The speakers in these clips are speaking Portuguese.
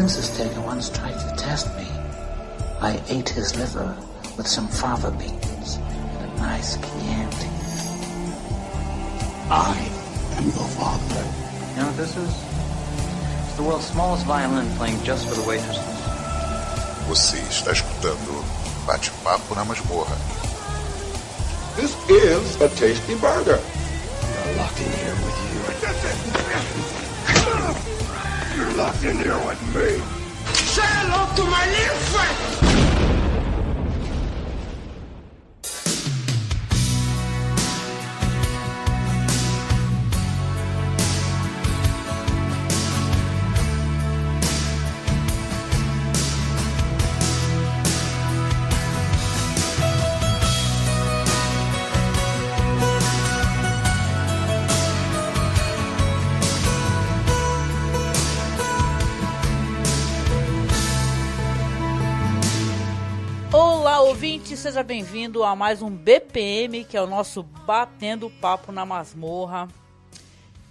census taker once tried to test me. I ate his liver with some fava beans and a nice Chianti. I am your father. You know what this is? It's the world's smallest violin playing just for the waitresses. Você está escutando Bate-Papo na Masmorra. This is a tasty burger. I'm locked in here with you. You're locked in here with me. Say hello to my little friend. Ouvinte, seja bem-vindo a mais um BPM, que é o nosso Batendo Papo na Masmorra,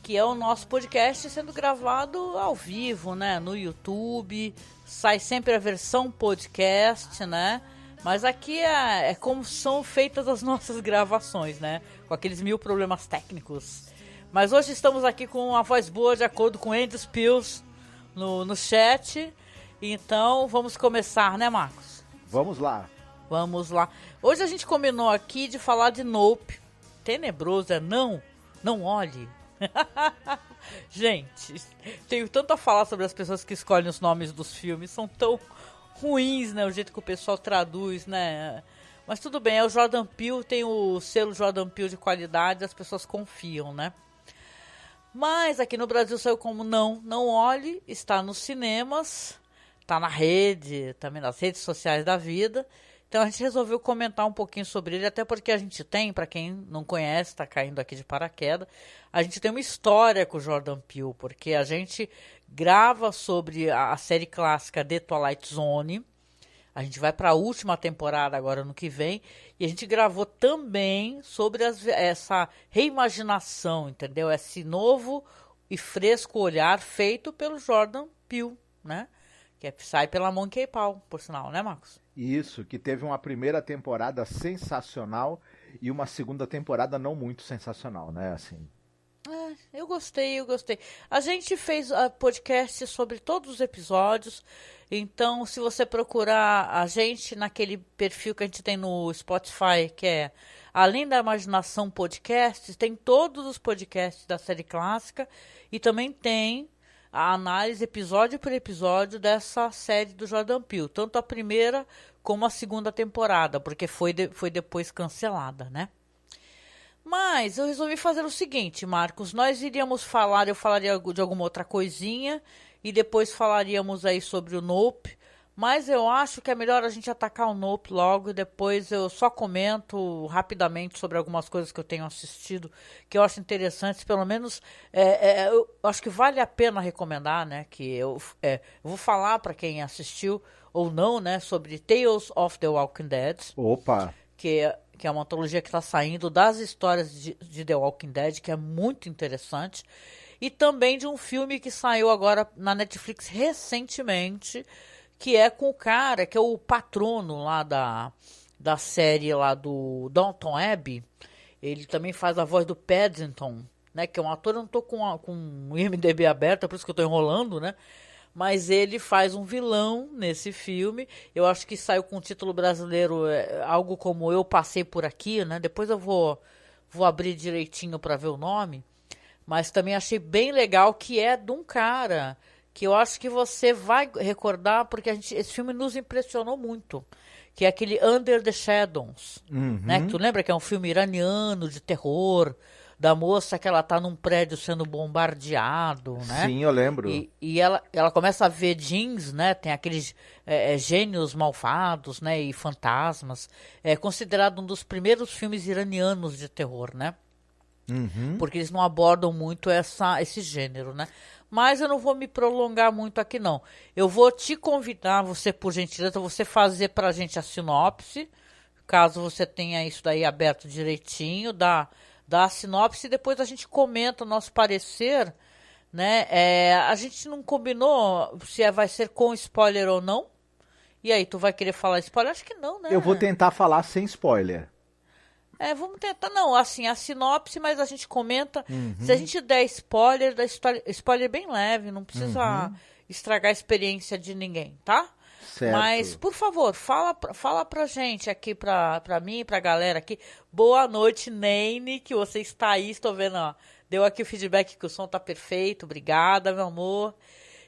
que é o nosso podcast sendo gravado ao vivo, né, no YouTube. Sai sempre a versão podcast, né, mas aqui é como são feitas as nossas gravações, né, com aqueles 1000 problemas técnicos. Mas hoje estamos aqui com a voz boa, de acordo com Andy Spills no chat. Então vamos começar, né, Marcos? Vamos lá. Vamos lá. Hoje a gente combinou aqui de falar de Nope. Tenebroso, não olhe. Gente, tenho tanto a falar sobre as pessoas que escolhem os nomes dos filmes. São tão ruins, né? O jeito que o pessoal traduz, né? Mas tudo bem, é o Jordan Peele, tem o selo Jordan Peele de qualidade, as pessoas confiam, né? Mas aqui no Brasil saiu como Não Olhe, está nos cinemas, está na rede, também nas redes sociais da vida. Então a gente resolveu comentar um pouquinho sobre ele, até porque a gente tem, para quem não conhece, está caindo aqui de paraquedas, a gente tem uma história com o Jordan Peele, porque a gente grava sobre a série clássica The Twilight Zone, a gente vai para a última temporada agora no que vem, e a gente gravou também sobre essa reimaginação, entendeu? Esse novo e fresco olhar feito pelo Jordan Peele, né? Que sai pela Monkey Paw, por sinal, né, Marcos? Isso, que teve uma primeira temporada sensacional e uma segunda temporada não muito sensacional, né, assim. Eu gostei. A gente fez podcast sobre todos os episódios, então se você procurar a gente naquele perfil que a gente tem no Spotify, que é Além da Imaginação Podcast, tem todos os podcasts da série clássica e também tem a análise episódio por episódio dessa série do Jordan Peele, tanto a primeira como a segunda temporada, porque foi depois cancelada, né? Mas eu resolvi fazer o seguinte, Marcos, nós iríamos falar, eu falaria de alguma outra coisinha e depois falaríamos aí sobre o Nope, mas eu acho que é melhor a gente atacar o Nope logo e depois eu só comento rapidamente sobre algumas coisas que eu tenho assistido, que eu acho interessantes, pelo menos eu acho que vale a pena recomendar, né, que eu vou falar para quem assistiu ou não, né, sobre Tales of the Walking Dead. Opa! Que é uma antologia que está saindo das histórias de The Walking Dead, que é muito interessante, e também de um filme que saiu agora na Netflix recentemente, que é com o cara que é o patrono lá da série lá do Downton Abbey. Ele também faz a voz do Paddington, né, que é um ator, eu não estou com o IMDb aberto, é por isso que eu estou enrolando, né? Mas ele faz um vilão nesse filme. Eu acho que saiu com o título brasileiro, algo como Eu Passei Por Aqui, né? Depois eu vou abrir direitinho para ver o nome. Mas também achei bem legal, que é de um cara que eu acho que você vai recordar, porque esse filme nos impressionou muito. Que é aquele Under the Shadows, né? Tu lembra que é um filme iraniano de terror, da moça que ela tá num prédio sendo bombardeado, né? Sim, eu lembro. E ela começa a ver jeans, né? Tem aqueles gênios malvados, né? E fantasmas. É considerado um dos primeiros filmes iranianos de terror, né? Porque eles não abordam muito esse gênero, né? Mas eu não vou me prolongar muito aqui, não. Eu vou te convidar, você, por gentileza, você fazer pra gente a sinopse, caso você tenha isso daí aberto direitinho, da sinopse, e depois a gente comenta o nosso parecer né? A gente não combinou se vai ser com spoiler ou não. E aí, tu vai querer falar spoiler? Acho que não, né? Eu vou tentar falar sem spoiler. Vamos tentar. Não, assim, a sinopse, mas a gente comenta. Se a gente der spoiler, da história, spoiler bem leve, não precisa estragar a experiência de ninguém, tá? Certo. Mas, por favor, fala pra gente aqui, pra mim, pra galera aqui. Boa noite, Neine, que você está aí, estou vendo, ó. Deu aqui o feedback que o som tá perfeito. Obrigada, meu amor.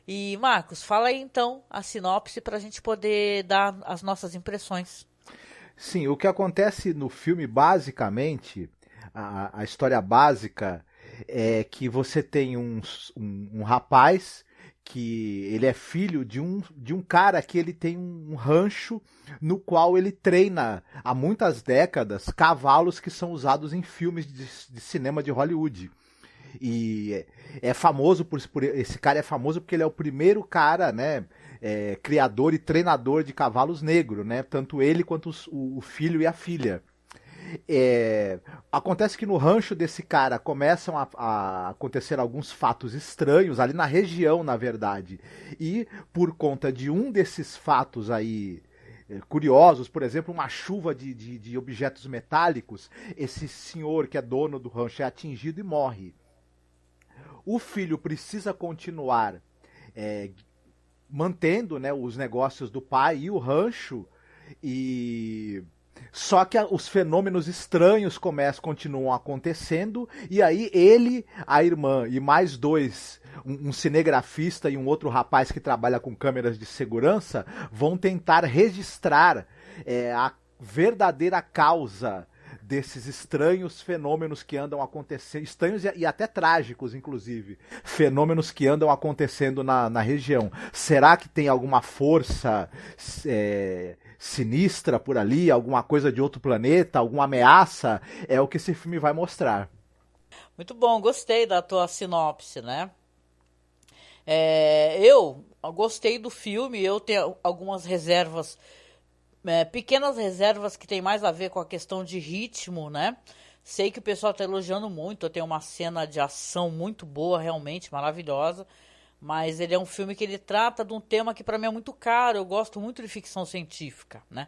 E, Marcos, fala aí, então, a sinopse pra gente poder dar as nossas impressões. Sim, o que acontece no filme, basicamente, a história básica é que você tem um rapaz que ele é filho de um cara que ele tem um rancho no qual ele treina há muitas décadas cavalos que são usados em filmes de cinema de Hollywood. E é famoso esse cara é famoso porque ele é o primeiro cara, né, criador e treinador de cavalos negros, né, tanto ele quanto o filho e a filha. Acontece que no rancho desse cara começam a acontecer alguns fatos estranhos ali na região, na verdade, e por conta de um desses fatos aí curiosos, por exemplo, uma chuva de objetos metálicos, esse senhor que é dono do rancho é atingido e morre. O filho precisa continuar mantendo, né, os negócios do pai e o rancho, só que os fenômenos estranhos continuam acontecendo, e aí ele, a irmã e mais dois, um cinegrafista e um outro rapaz que trabalha com câmeras de segurança, vão tentar registrar a verdadeira causa desses estranhos fenômenos que andam acontecendo, estranhos e até trágicos, inclusive, fenômenos que andam acontecendo na região. Será que tem alguma força sinistra por ali, alguma coisa de outro planeta, alguma ameaça? É o que esse filme vai mostrar. Muito bom, gostei da tua sinopse, né? Eu gostei do filme, eu tenho algumas reservas, pequenas reservas que tem mais a ver com a questão de ritmo, né? Sei que o pessoal está elogiando muito, tem uma cena de ação muito boa, realmente maravilhosa, mas ele é um filme que ele trata de um tema que para mim é muito caro, eu gosto muito de ficção científica, né?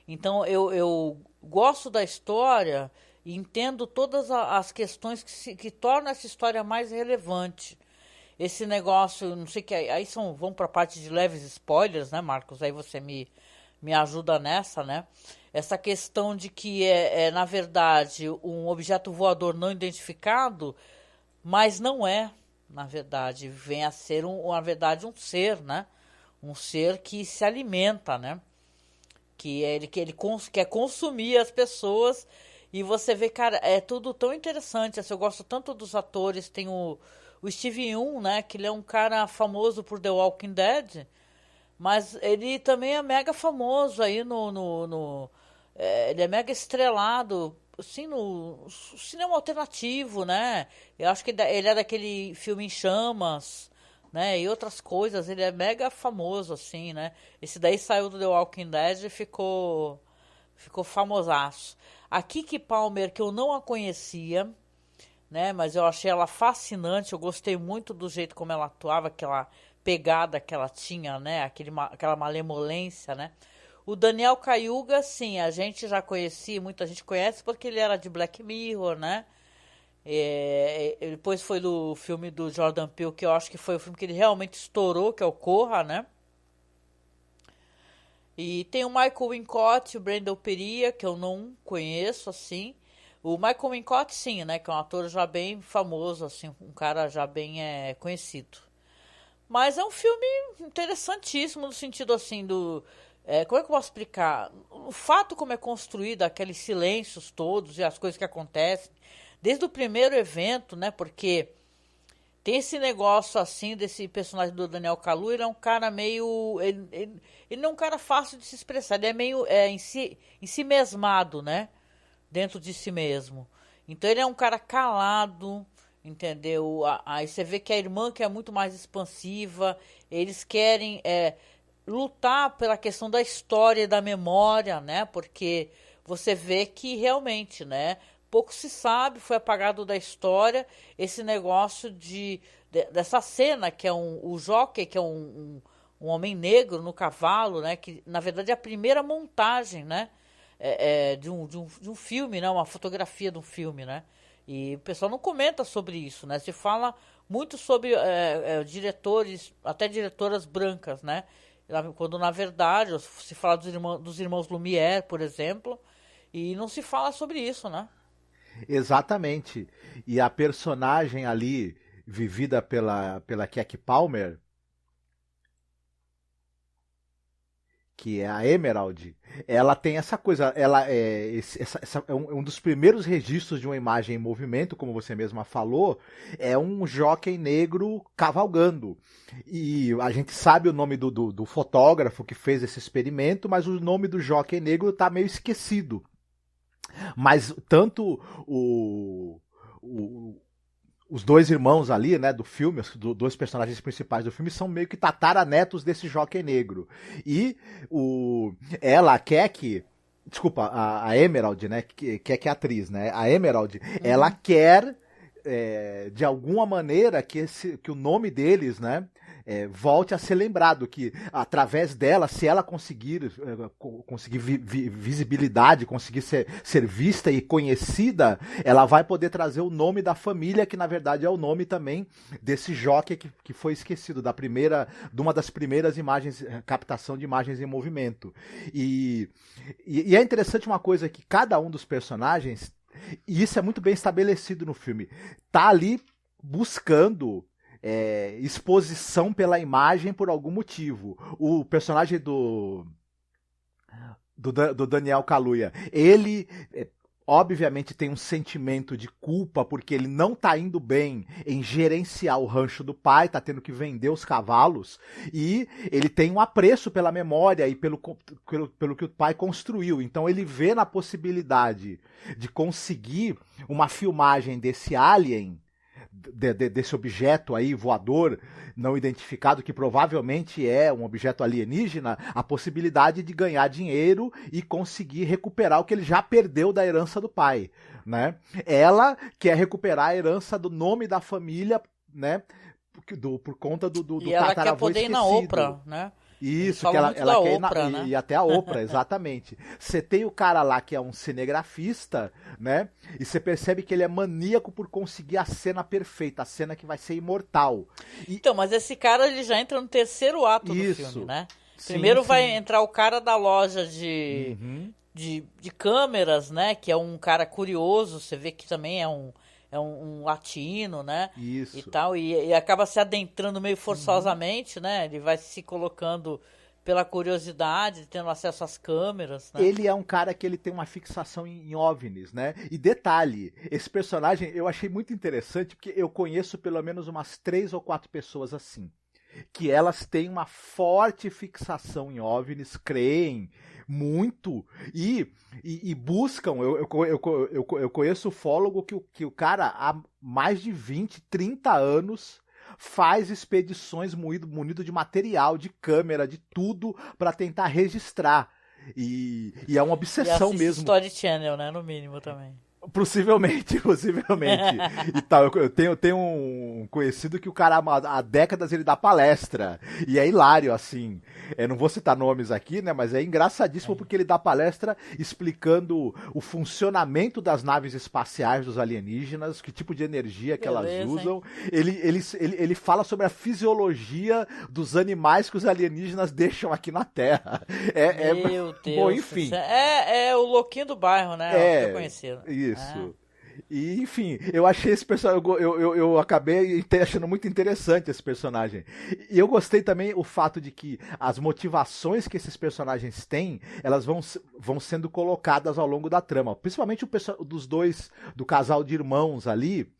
Então eu gosto da história e entendo todas as questões que tornam essa história mais relevante. Esse negócio, não sei que aí vão para a parte de leves spoilers, né, Marcos? Aí você me ajuda nessa, né? Essa questão de que na verdade, um objeto voador não identificado, mas não é, na verdade, vem a ser, na verdade, um ser, né? Um ser que se alimenta, né? Que ele quer consumir as pessoas, e você vê, cara, é tudo tão interessante. Assim, eu gosto tanto dos atores, tem o Steve Yeun, né? Que ele é um cara famoso por The Walking Dead, mas ele também é mega famoso aí ele é mega estrelado, assim, no cinema alternativo, né? Eu acho que ele é daquele filme Em Chamas, né? E outras coisas, ele é mega famoso, assim, né? Esse daí saiu do The Walking Dead e ficou famosaço. A Keke Palmer, que eu não a conhecia, né? Mas eu achei ela fascinante, eu gostei muito do jeito como ela atuava, aquela pegada que ela tinha, né? Aquela malemolência, né? O Daniel Kaluuya, sim, a gente já conhecia, muita gente conhece porque ele era de Black Mirror, né? Depois foi do filme do Jordan Peele, que eu acho que foi o filme que ele realmente estourou, que é o Corra, né? E tem o Michael Wincott e o Brendan Perea, que eu não conheço, assim. O Michael Wincott, sim, né? Que é um ator já bem famoso, assim, um cara já bem conhecido. Mas é um filme interessantíssimo no sentido, assim, como é que eu posso explicar? O fato como é construído, aqueles silêncios todos e as coisas que acontecem, desde o primeiro evento, né? Porque tem esse negócio, assim, desse personagem do Daniel Kaluuya, ele é um cara meio... Ele não é um cara fácil de se expressar, ele é meio em si mesmado, né? Dentro de si mesmo. Então ele é um cara calado, entendeu? Aí você vê que a irmã, que é muito mais expansiva, eles querem lutar pela questão da história e da memória, né? Porque você vê que realmente, né? pouco se sabe, foi apagado da história esse negócio dessa cena que é o jockey, que é um homem negro no cavalo, né? Que na verdade é a primeira montagem, né? De um filme, né? Uma fotografia de um filme, né? E o pessoal não comenta sobre isso, né? Se fala muito sobre diretores, até diretoras brancas, né? Quando na verdade se fala dos irmãos Lumière, por exemplo, e não se fala sobre isso, né? Exatamente. E a personagem ali, vivida pela Keke Palmer, que é a Emerald, ela tem essa coisa, ela é um dos primeiros registros de uma imagem em movimento, como você mesma falou, é um jockey negro cavalgando. E a gente sabe o nome do fotógrafo que fez esse experimento, mas o nome do jockey negro está meio esquecido. Mas tanto os dois irmãos ali, né, do filme, os dois personagens principais do filme, são meio que tataranetos desse jockey negro. E a Keke, desculpa, a Emerald, né, que é a atriz, né, a Emerald, ela quer, de alguma maneira, que o nome deles, né, volte a ser lembrado, que através dela, se ela conseguir visibilidade, conseguir ser vista e conhecida, ela vai poder trazer o nome da família, que na verdade é o nome também desse jockey que foi esquecido, de uma das primeiras imagens, captação de imagens em movimento. E é interessante uma coisa, que cada um dos personagens, e isso é muito bem estabelecido no filme, tá ali buscando exposição pela imagem por algum motivo. O personagem do Daniel Kaluuya, ele obviamente tem um sentimento de culpa porque ele não tá indo bem em gerenciar o rancho do pai, tá tendo que vender os cavalos, e ele tem um apreço pela memória e pelo que o pai construiu. Então ele vê na possibilidade de conseguir uma filmagem desse alien, desse objeto aí voador não identificado, que provavelmente é um objeto alienígena, a possibilidade de ganhar dinheiro e conseguir recuperar o que ele já perdeu da herança do pai, né? Ela quer recuperar a herança do nome da família, né? Por conta do e ela tataravô quer poder esquecido. Ir na Oprah, né? Isso, que ela quer ir Oprah, né? E até a Oprah, exatamente. Você tem o cara lá que é um cinegrafista, né? E você percebe que ele é maníaco por conseguir a cena perfeita, a cena que vai ser imortal. Então, mas esse cara, ele já entra no terceiro ato do filme, né? Primeiro vai entrar o cara da loja de câmeras, né? Que é um cara curioso, você vê que também é um latino, né? Isso. E tal, e acaba se adentrando meio forçosamente, né? Ele vai se colocando pela curiosidade, tendo acesso às câmeras, né? Ele é um cara que ele tem uma fixação em OVNIs, né? E detalhe, esse personagem eu achei muito interessante, porque eu conheço pelo menos umas 3 ou 4 pessoas assim, que elas têm uma forte fixação em OVNIs, creem muito e buscam. Eu conheço ufólogo que o cara há mais de 20, 30 anos faz expedições munido de material, de câmera, de tudo para tentar registrar. E é uma obsessão mesmo. Story Channel, né? No mínimo também. Possivelmente. E tal, eu tenho um conhecido que o cara há décadas ele dá palestra, e é hilário, assim, eu não vou citar nomes aqui, né, mas é engraçadíssimo porque ele dá palestra explicando o funcionamento das naves espaciais dos alienígenas, que tipo de energia que elas usam. Ele fala sobre a fisiologia dos animais que os alienígenas deixam aqui na Terra. Meu Deus. Bom, enfim. É o louquinho do bairro, né? Eu conheci. Isso. E, enfim, eu achei esse personagem, eu acabei achando muito interessante esse personagem. E eu gostei também o fato de que as motivações que esses personagens têm, elas vão sendo colocadas ao longo da trama. Principalmente do casal de irmãos ali,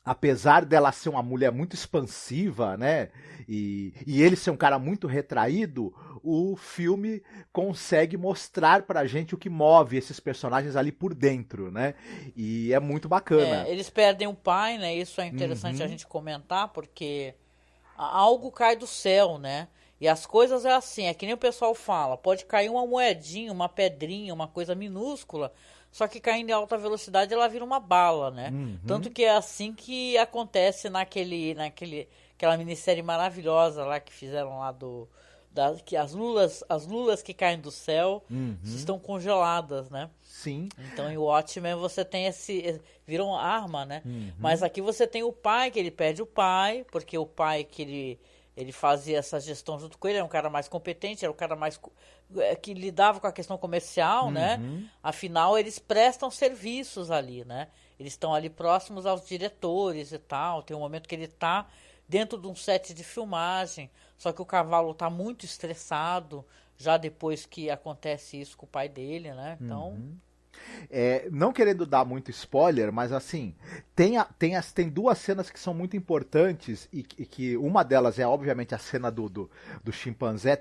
apesar dela ser uma mulher muito expansiva, né, e ele ser um cara muito retraído, o filme consegue mostrar pra gente o que move esses personagens ali por dentro, né, e é muito bacana. Eles perdem o pai, né, isso é interessante a gente comentar, porque algo cai do céu, né, E as coisas é assim, é que nem o pessoal fala, pode cair uma moedinha, uma pedrinha, uma coisa minúscula, só que caindo em alta velocidade ela vira uma bala, né? Tanto que é assim que acontece aquela minissérie maravilhosa lá que fizeram lá que as lulas que caem do céu estão congeladas, né? Sim. Então, em Watchmen você tem viram arma, né? Mas aqui você tem o pai, que ele perde o pai, porque o pai que ele fazia essa gestão junto com ele, era um cara mais competente, era um cara mais que lidava com a questão comercial, né? Afinal, eles prestam serviços ali, né? Eles estão ali próximos aos diretores e tal. Tem um momento que ele está dentro de um set de filmagem, só que o cavalo está muito estressado, já depois que acontece isso com o pai dele, né? Então... Não querendo dar muito spoiler, mas assim, tem duas cenas que são muito importantes e que uma delas é obviamente a cena do chimpanzé.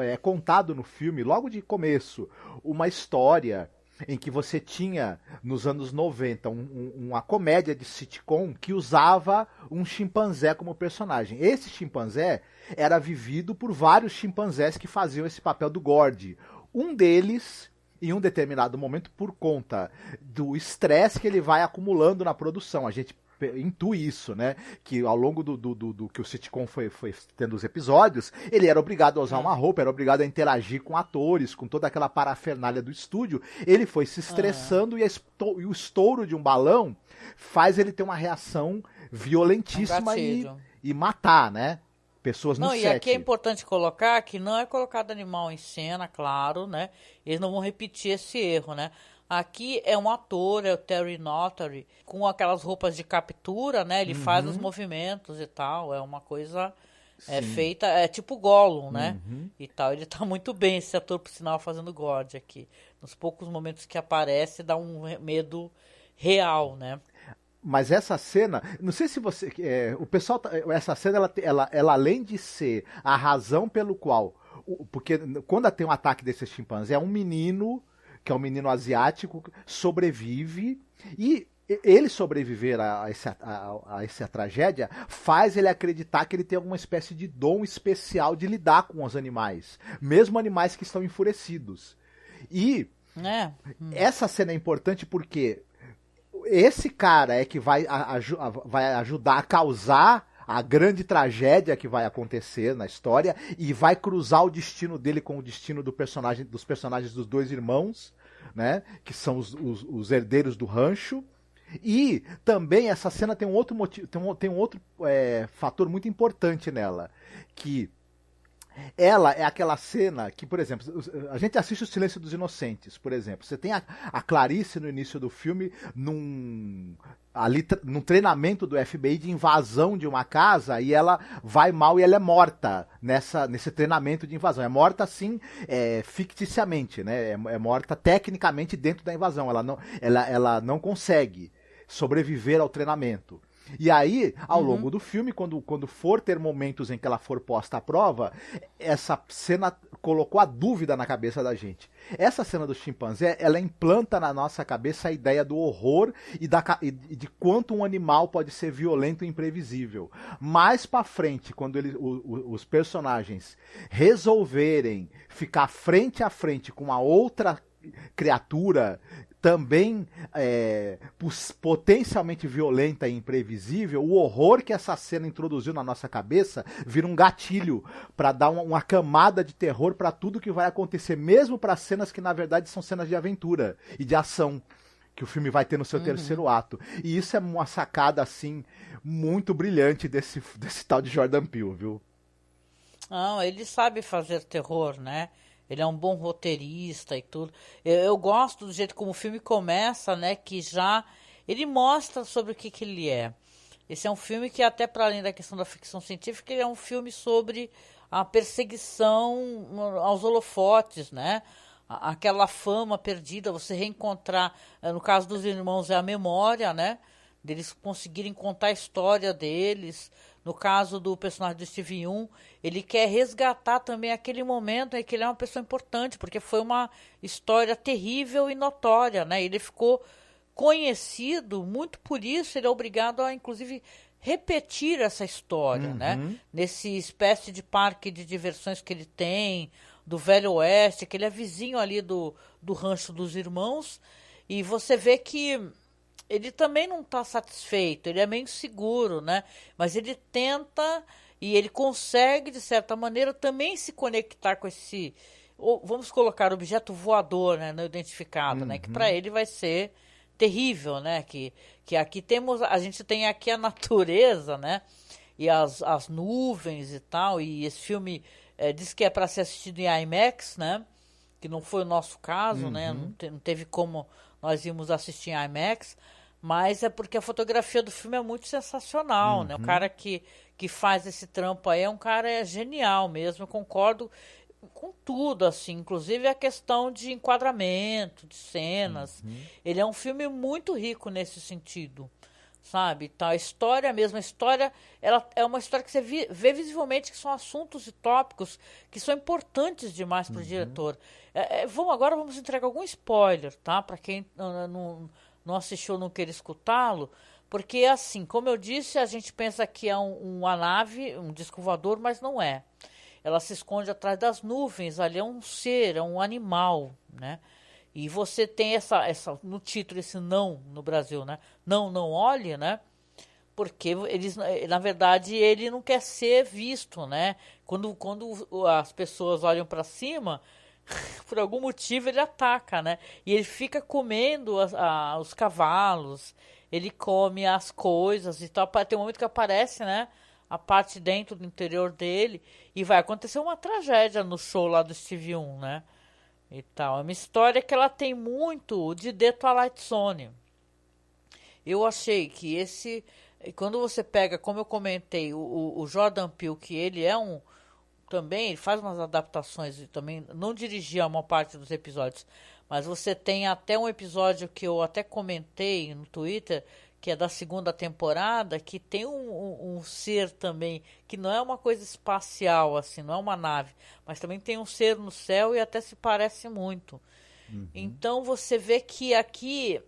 É contado no filme, logo de começo, uma história em que você tinha, nos anos 90, uma comédia de sitcom que usava um chimpanzé como personagem. Esse chimpanzé era vivido por vários chimpanzés que faziam esse papel do Gordy. Um deles... em um determinado momento, por conta do estresse que ele vai acumulando na produção. A gente intui isso, né? Que ao longo do que o sitcom foi tendo os episódios, ele era obrigado a usar uma roupa, era obrigado a interagir com atores, com toda aquela parafernália do estúdio. Ele foi se estressando e o estouro de um balão faz ele ter uma reação violentíssima e matar, né? Pessoas no set. E aqui é importante colocar que não é colocado animal em cena, claro, né? Eles não vão repetir esse erro, né? Aqui é um ator, é o Terry Notary, com aquelas roupas de captura, né? Ele faz os movimentos e tal, é uma coisa feita, é tipo Gollum, né? E tal, ele tá muito bem, esse ator, por sinal, fazendo God aqui. Nos poucos momentos que aparece, dá um medo real, né? Mas essa cena, não sei se você... o pessoal, essa cena, ela além de ser a razão pelo qual... Porque quando tem um ataque desse chimpanzé, é um menino, que é um menino asiático, sobrevive, e ele sobreviver a essa tragédia faz ele acreditar que ele tem alguma espécie de dom especial de lidar com os animais, mesmo animais que estão enfurecidos. E essa cena é importante porque... esse cara é que vai ajudar a causar a grande tragédia que vai acontecer na história e vai cruzar o destino dele com o destino dos personagens dos dois irmãos, né? Que são os herdeiros do rancho. E também essa cena tem um outro motivo, tem um outro fator muito importante nela, que ela é aquela cena que, por exemplo, a gente assiste O Silêncio dos Inocentes, por exemplo. Você tem a Clarice no início do filme num treinamento do FBI de invasão de uma casa e ela vai mal e ela é morta nesse treinamento de invasão. É morta, assim, ficticiamente, né? É morta tecnicamente dentro da invasão. Ela não consegue sobreviver ao treinamento. E aí, ao longo do filme, quando for ter momentos em que ela for posta à prova, essa cena colocou a dúvida na cabeça da gente. Essa cena do chimpanzé, ela implanta na nossa cabeça a ideia do horror e de quanto um animal pode ser violento e imprevisível. Mais pra frente, quando os personagens resolverem ficar frente a frente com uma outra criatura também potencialmente violenta e imprevisível, o horror que essa cena introduziu na nossa cabeça vira um gatilho para dar uma camada de terror para tudo que vai acontecer, mesmo para cenas que na verdade são cenas de aventura e de ação que o filme vai ter no seu terceiro ato. E isso é uma sacada assim muito brilhante desse tal de Jordan Peele, viu? Não, ele sabe fazer terror, né? Ele é um bom roteirista e tudo. Eu gosto do jeito como o filme começa, né? Que já ele mostra sobre o que ele é. Esse é um filme que, até para além da questão da ficção científica, ele é um filme sobre a perseguição aos holofotes, né? Aquela fama perdida, você reencontrar. No caso dos irmãos, é a memória, né? Deles conseguirem contar a história deles. No caso do personagem do Steve Yeun, ele quer resgatar também aquele momento em que ele é uma pessoa importante, porque foi uma história terrível e notória, né? Ele ficou conhecido muito por isso, ele é obrigado a, inclusive, repetir essa história, né? Nesse espécie de parque de diversões que ele tem, do Velho Oeste, que ele é vizinho ali do Rancho dos Irmãos, e você vê que ele também não está satisfeito, ele é meio inseguro, né? Mas ele tenta e ele consegue, de certa maneira, também se conectar com esse, vamos colocar, objeto voador, né, não identificado, né? Que para ele vai ser terrível, né? Que aqui a gente tem aqui a natureza, né? E as nuvens e tal, e esse filme diz que é para ser assistido em IMAX, né? Que não foi o nosso caso, né? Não teve como nós íamos assistir em IMAX, mas é porque a fotografia do filme é muito sensacional, né? O cara que faz esse trampo aí é um cara genial mesmo, eu concordo com tudo, assim, inclusive a questão de enquadramento, de cenas. Ele é um filme muito rico nesse sentido, sabe? Então, a história mesmo, ela é uma história que você vê visivelmente que são assuntos e tópicos que são importantes demais para o diretor. Agora vamos entregar algum spoiler, tá? Para quem não assistiu ou não queira escutá-lo, porque, assim, como eu disse, a gente pensa que é uma nave, um disco voador, mas não é. Ela se esconde atrás das nuvens, ali é um ser, é um animal, né? E você tem essa no título, esse não no Brasil, né? Não olhe, né? Porque na verdade, ele não quer ser visto, né? Quando as pessoas olham para cima, por algum motivo ele ataca, né? E ele fica comendo os cavalos, ele come as coisas e tal. Tem um momento que aparece, né? A parte dentro do interior dele, e vai acontecer uma tragédia no show lá do Steve 1, né? E tal. É uma história que ela tem muito de The Twilight Zone. Eu achei que quando você pega, como eu comentei, o Jordan Peele, que ele é também, ele faz umas adaptações e também não dirigia uma parte dos episódios, mas você tem até um episódio que eu até comentei no Twitter, que é da segunda temporada, que tem um ser também, que não é uma coisa espacial, assim, não é uma nave, mas também tem um ser no céu e até se parece muito. Então você vê que aqui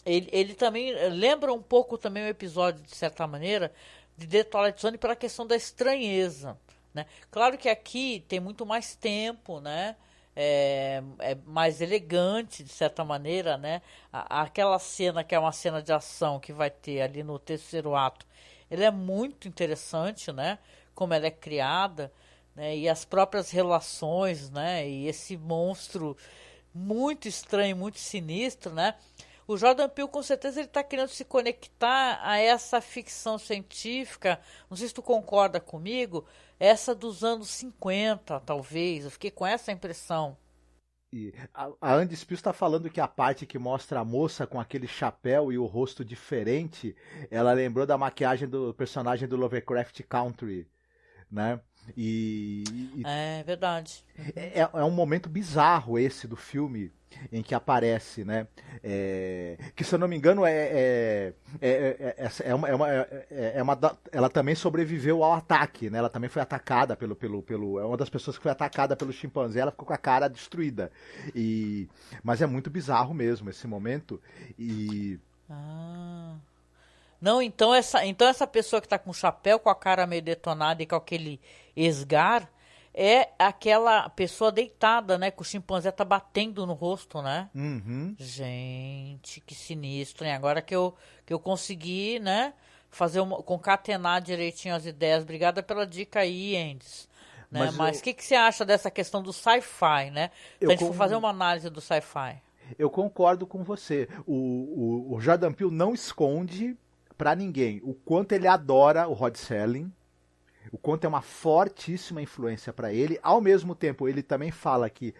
ele também lembra um pouco também o episódio, de certa maneira, de The Twilight Zone pela questão da estranheza, né? Claro que aqui tem muito mais tempo, né? É mais elegante, de certa maneira, né? Aquela cena que é uma cena de ação que vai ter ali no terceiro ato, ela é muito interessante, né? Como ela é criada, né? E as próprias relações, né? E esse monstro muito estranho, muito sinistro, né? O Jordan Peele, com certeza, ele está querendo se conectar a essa ficção científica, não sei se tu concorda comigo, essa dos anos 50, talvez. Eu fiquei com essa impressão. E a Andy Spielberg está falando que a parte que mostra a moça com aquele chapéu e o rosto diferente, ela lembrou da maquiagem do personagem do Lovecraft Country, né? É verdade. É um momento bizarro esse do filme em que aparece, né? Que, se eu não me engano, ela também sobreviveu ao ataque, né? Ela também foi atacada é uma das pessoas que foi atacada pelo chimpanzé. Ela ficou com a cara destruída. Mas é muito bizarro mesmo esse momento. Não, então essa pessoa que tá com o chapéu, com a cara meio detonada e com aquele esgar, é aquela pessoa deitada, né? Que o chimpanzé tá batendo no rosto, né? Gente, que sinistro, hein? Agora que eu consegui, né? Concatenar direitinho as ideias. Obrigada pela dica aí, Endes. Né? Mas o que você acha dessa questão do sci-fi, né? Se a gente for fazer uma análise do sci-fi. Eu concordo com você. O Jordan Peele não esconde pra ninguém o quanto ele adora o Rod Serling, o quanto é uma fortíssima influência para ele. Ao mesmo tempo, ele também fala que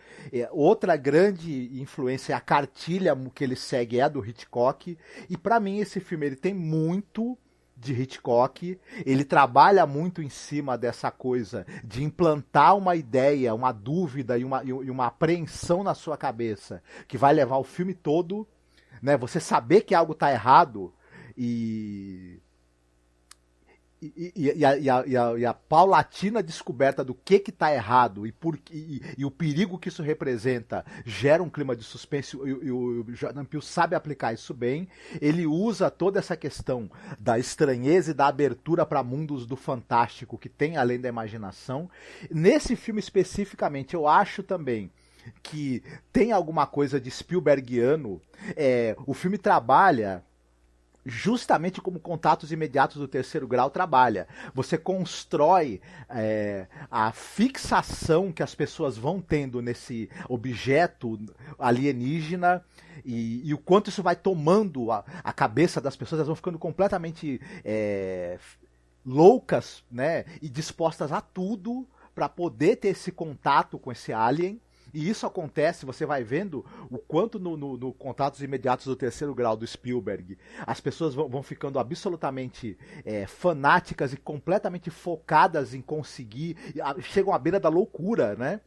outra grande influência é a cartilha que ele segue, é a do Hitchcock. E para mim esse filme ele tem muito de Hitchcock. Ele trabalha muito em cima dessa coisa de implantar uma ideia, uma dúvida e uma apreensão na sua cabeça que vai levar o filme todo, né? Você saber que algo tá errado. E a paulatina descoberta do que tá errado e o perigo que isso representa gera um clima de suspense, e o Jordan Peele sabe aplicar isso bem. Ele usa toda essa questão da estranheza e da abertura para mundos do fantástico que tem além da imaginação. Nesse filme especificamente, eu acho também que tem alguma coisa de Spielbergiano. O filme trabalha justamente como Contatos Imediatos do Terceiro Grau trabalha. Você constrói a fixação que as pessoas vão tendo nesse objeto alienígena e o quanto isso vai tomando a cabeça das pessoas. Elas vão ficando completamente loucas, né, e dispostas a tudo para poder ter esse contato com esse alien. E isso acontece, você vai vendo o quanto no Contatos Imediatos do Terceiro Grau do Spielberg, as pessoas vão ficando absolutamente fanáticas e completamente focadas em conseguir, chegam à beira da loucura, né?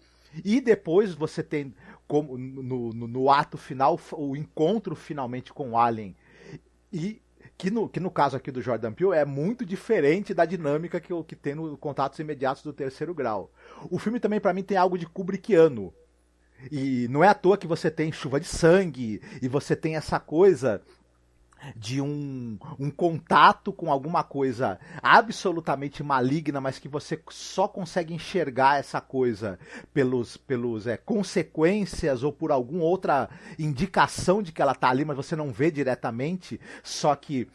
E depois você tem, como no ato final, o encontro finalmente com o alien. E que no caso aqui do Jordan Peele é muito diferente da dinâmica que tem no Contatos Imediatos do Terceiro Grau. O filme também, para mim, tem algo de Kubrickiano. E não é à toa que você tem chuva de sangue, e você tem essa coisa de um contato com alguma coisa absolutamente maligna, mas que você só consegue enxergar essa coisa pelos consequências ou por alguma outra indicação de que ela está ali, mas você não vê diretamente. Só que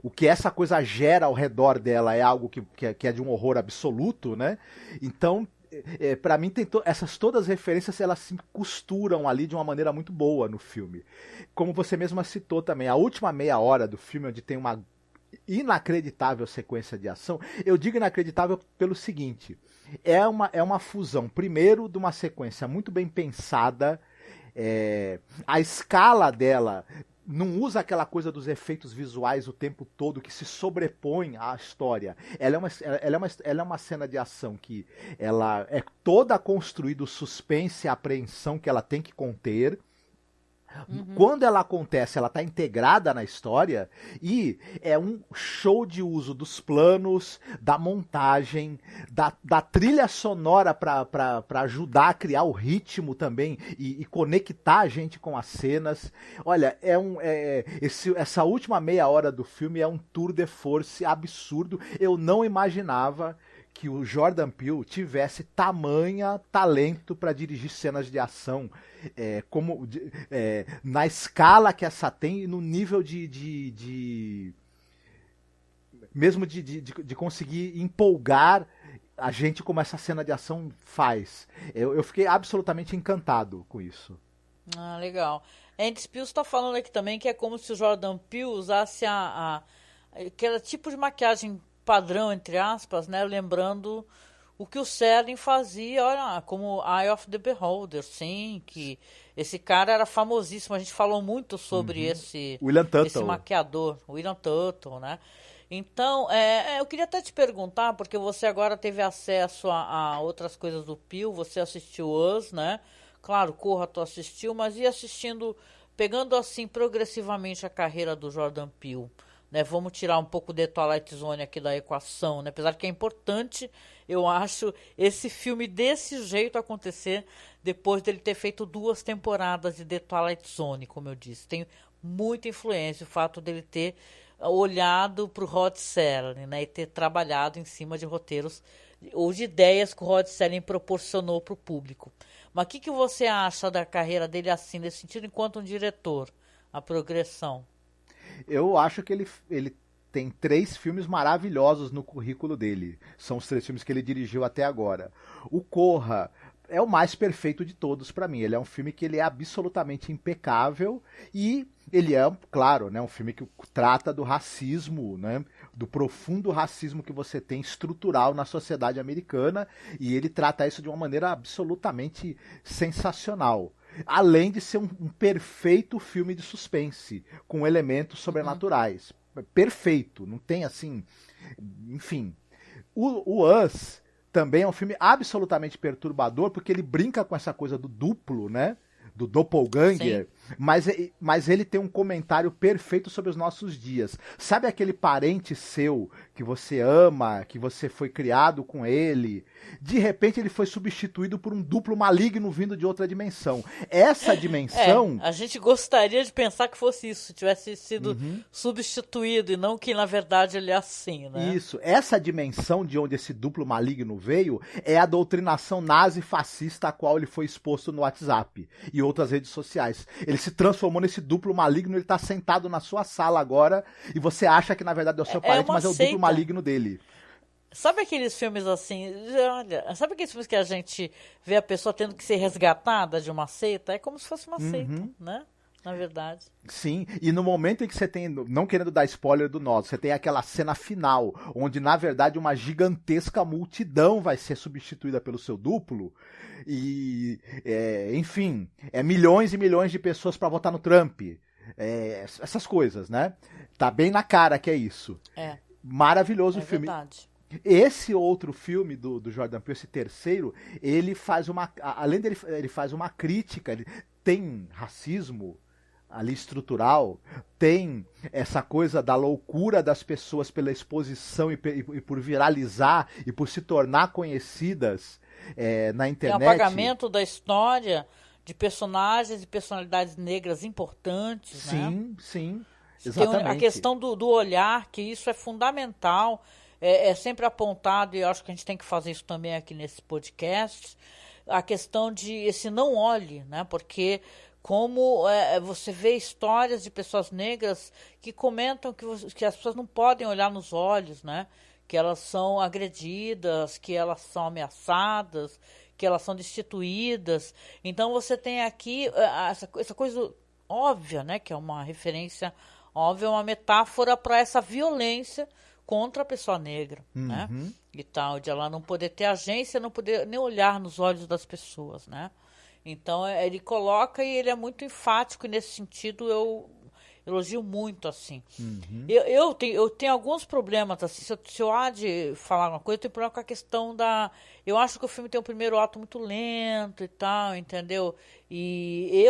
o que essa coisa gera ao redor dela é algo que é de um horror absoluto, né? Então, para mim, essas todas as referências, elas se costuram ali de uma maneira muito boa no filme. Como você mesma citou também, a última meia hora do filme, onde tem uma inacreditável sequência de ação. Eu digo inacreditável pelo seguinte: é uma fusão, primeiro, de uma sequência muito bem pensada. A escala dela não usa aquela coisa dos efeitos visuais o tempo todo que se sobrepõe à história. Ela é uma cena de ação que ela é toda construída o suspense e a apreensão que ela tem que conter. Uhum. Quando ela acontece, ela está integrada na história e é um show de uso dos planos, da montagem, da trilha sonora para ajudar a criar o ritmo também e conectar a gente com as cenas. Olha, essa última meia hora do filme é um tour de force absurdo. Eu não imaginava que o Jordan Peele tivesse tamanha talento para dirigir cenas de ação, na escala que essa tem e no nível mesmo de conseguir empolgar a gente como essa cena de ação faz. Eu fiquei absolutamente encantado com isso. Ah, legal. Andy Spielberg está falando aqui também que é como se o Jordan Peele usasse aquele tipo de maquiagem padrão, entre aspas, né? Lembrando o que o Serling fazia, olha, como Eye of the Beholder, sim, que esse cara era famosíssimo, a gente falou muito sobre esse maquiador, William Tuttle, né? Então, eu queria até te perguntar, porque você agora teve acesso a outras coisas do Peele, você assistiu Us, né? Claro, Corra, tu assistiu, mas ia assistindo, pegando assim progressivamente a carreira do Jordan Peele. Né, vamos tirar um pouco de Twilight Zone aqui da equação, né? Apesar que é importante, eu acho, esse filme desse jeito acontecer depois dele ter feito 2 temporadas de The Twilight Zone, como eu disse. Tem muita influência o fato dele ter olhado para o Rod Serling, né, e ter trabalhado em cima de roteiros ou de ideias que o Rod Serling proporcionou para o público. Mas o que você acha da carreira dele assim, nesse sentido, enquanto um diretor, a progressão? Eu acho que ele tem 3 filmes maravilhosos no currículo dele. São os 3 filmes que ele dirigiu até agora. O Corra é o mais perfeito de todos para mim. Ele é um filme que ele é absolutamente impecável e ele é, claro, né, um filme que trata do racismo, né, do profundo racismo que você tem estrutural na sociedade americana, e ele trata isso de uma maneira absolutamente sensacional. Além de ser um perfeito filme de suspense, com elementos sobrenaturais. Perfeito, não tem assim... Enfim. O Us também é um filme absolutamente perturbador, porque ele brinca com essa coisa do duplo, né? do doppelganger, mas ele tem um comentário perfeito sobre os nossos dias. Sabe aquele parente seu que você ama, que você foi criado com ele? De repente ele foi substituído por um duplo maligno vindo de outra dimensão. Essa dimensão... a gente gostaria de pensar que fosse isso, tivesse sido substituído, e não que na verdade ele é assim, né? Isso, essa dimensão de onde esse duplo maligno veio é a doutrinação nazi-fascista a qual ele foi exposto no WhatsApp e outras redes sociais. Ele se transformou nesse duplo maligno, ele tá sentado na sua sala agora e você acha que na verdade é o seu parente, mas é o duplo maligno dele. Sabe aqueles filmes assim, olha, sabe aqueles filmes que a gente vê a pessoa tendo que ser resgatada de uma seita? É como se fosse uma seita, né? Na verdade. Sim, e no momento em que você tem, não querendo dar spoiler do nosso, você tem aquela cena final, onde na verdade uma gigantesca multidão vai ser substituída pelo seu duplo, e enfim, milhões e milhões de pessoas para votar no Trump, essas coisas, né? Tá bem na cara que é isso. Maravilhoso o filme. Verdade. Esse outro filme do Jordan Peele, esse terceiro, ele faz além dele, ele faz uma crítica, ele tem racismo ali estrutural, tem essa coisa da loucura das pessoas pela exposição e por viralizar e por se tornar conhecidas na internet. Tem o apagamento da história de personagens e personalidades negras importantes, né? Sim, exatamente. Tem a questão do olhar, que isso é fundamental, é sempre apontado, e eu acho que a gente tem que fazer isso também aqui nesse podcast, a questão de esse não olhe, né? Porque como você vê histórias de pessoas negras que comentam que as pessoas não podem olhar nos olhos, né? Que elas são agredidas, que elas são ameaçadas, que elas são destituídas. Então você tem aqui essa coisa óbvia, né? Que é uma referência óbvia, uma metáfora para essa violência contra a pessoa negra, né? E tal, de ela não poder ter agência, não poder nem olhar nos olhos das pessoas, né? Então ele coloca, e ele é muito enfático, e nesse sentido eu elogio muito, assim. Eu tenho alguns problemas, assim, se eu há de falar uma coisa, eu tenho problema com a questão da... Eu acho que o filme tem um primeiro ato muito lento e tal, entendeu? E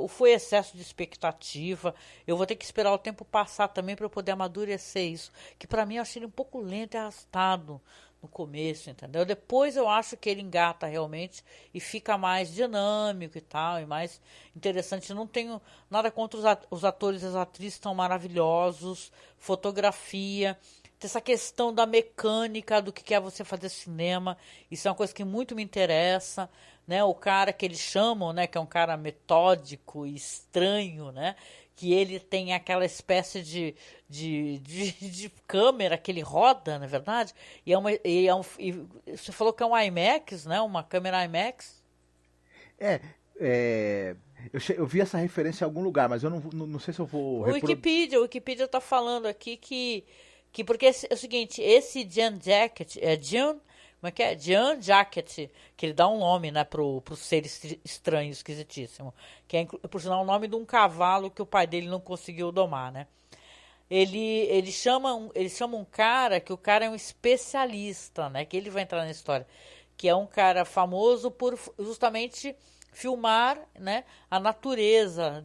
foi excesso de expectativa, eu vou ter que esperar o tempo passar também para eu poder amadurecer isso, que para mim eu achei ele um pouco lento e arrastado no começo, entendeu? Depois eu acho que ele engata realmente e fica mais dinâmico e tal, e mais interessante. Não tenho nada contra os atores e as atrizes, tão maravilhosos, fotografia, essa questão da mecânica, do que é você fazer cinema, isso é uma coisa que muito me interessa, né? O cara que eles chamam, né, que é um cara metódico e estranho, né? Que ele tem aquela espécie de câmera que ele roda, na verdade, e você falou que é um IMAX, né? Uma câmera IMAX? Eu vi essa referência em algum lugar, mas eu não sei se eu vou... O Wikipedia está falando aqui que porque é o seguinte, esse Jean Jacket, como é que é? Jean Jacket, que ele dá um nome, né, pro ser estranho, esquisitíssimo, que é, por sinal, o nome de um cavalo que o pai dele não conseguiu domar, né? Ele chama um cara, que o cara é um especialista, né, que ele vai entrar na história, que é um cara famoso por justamente filmar, né, a natureza,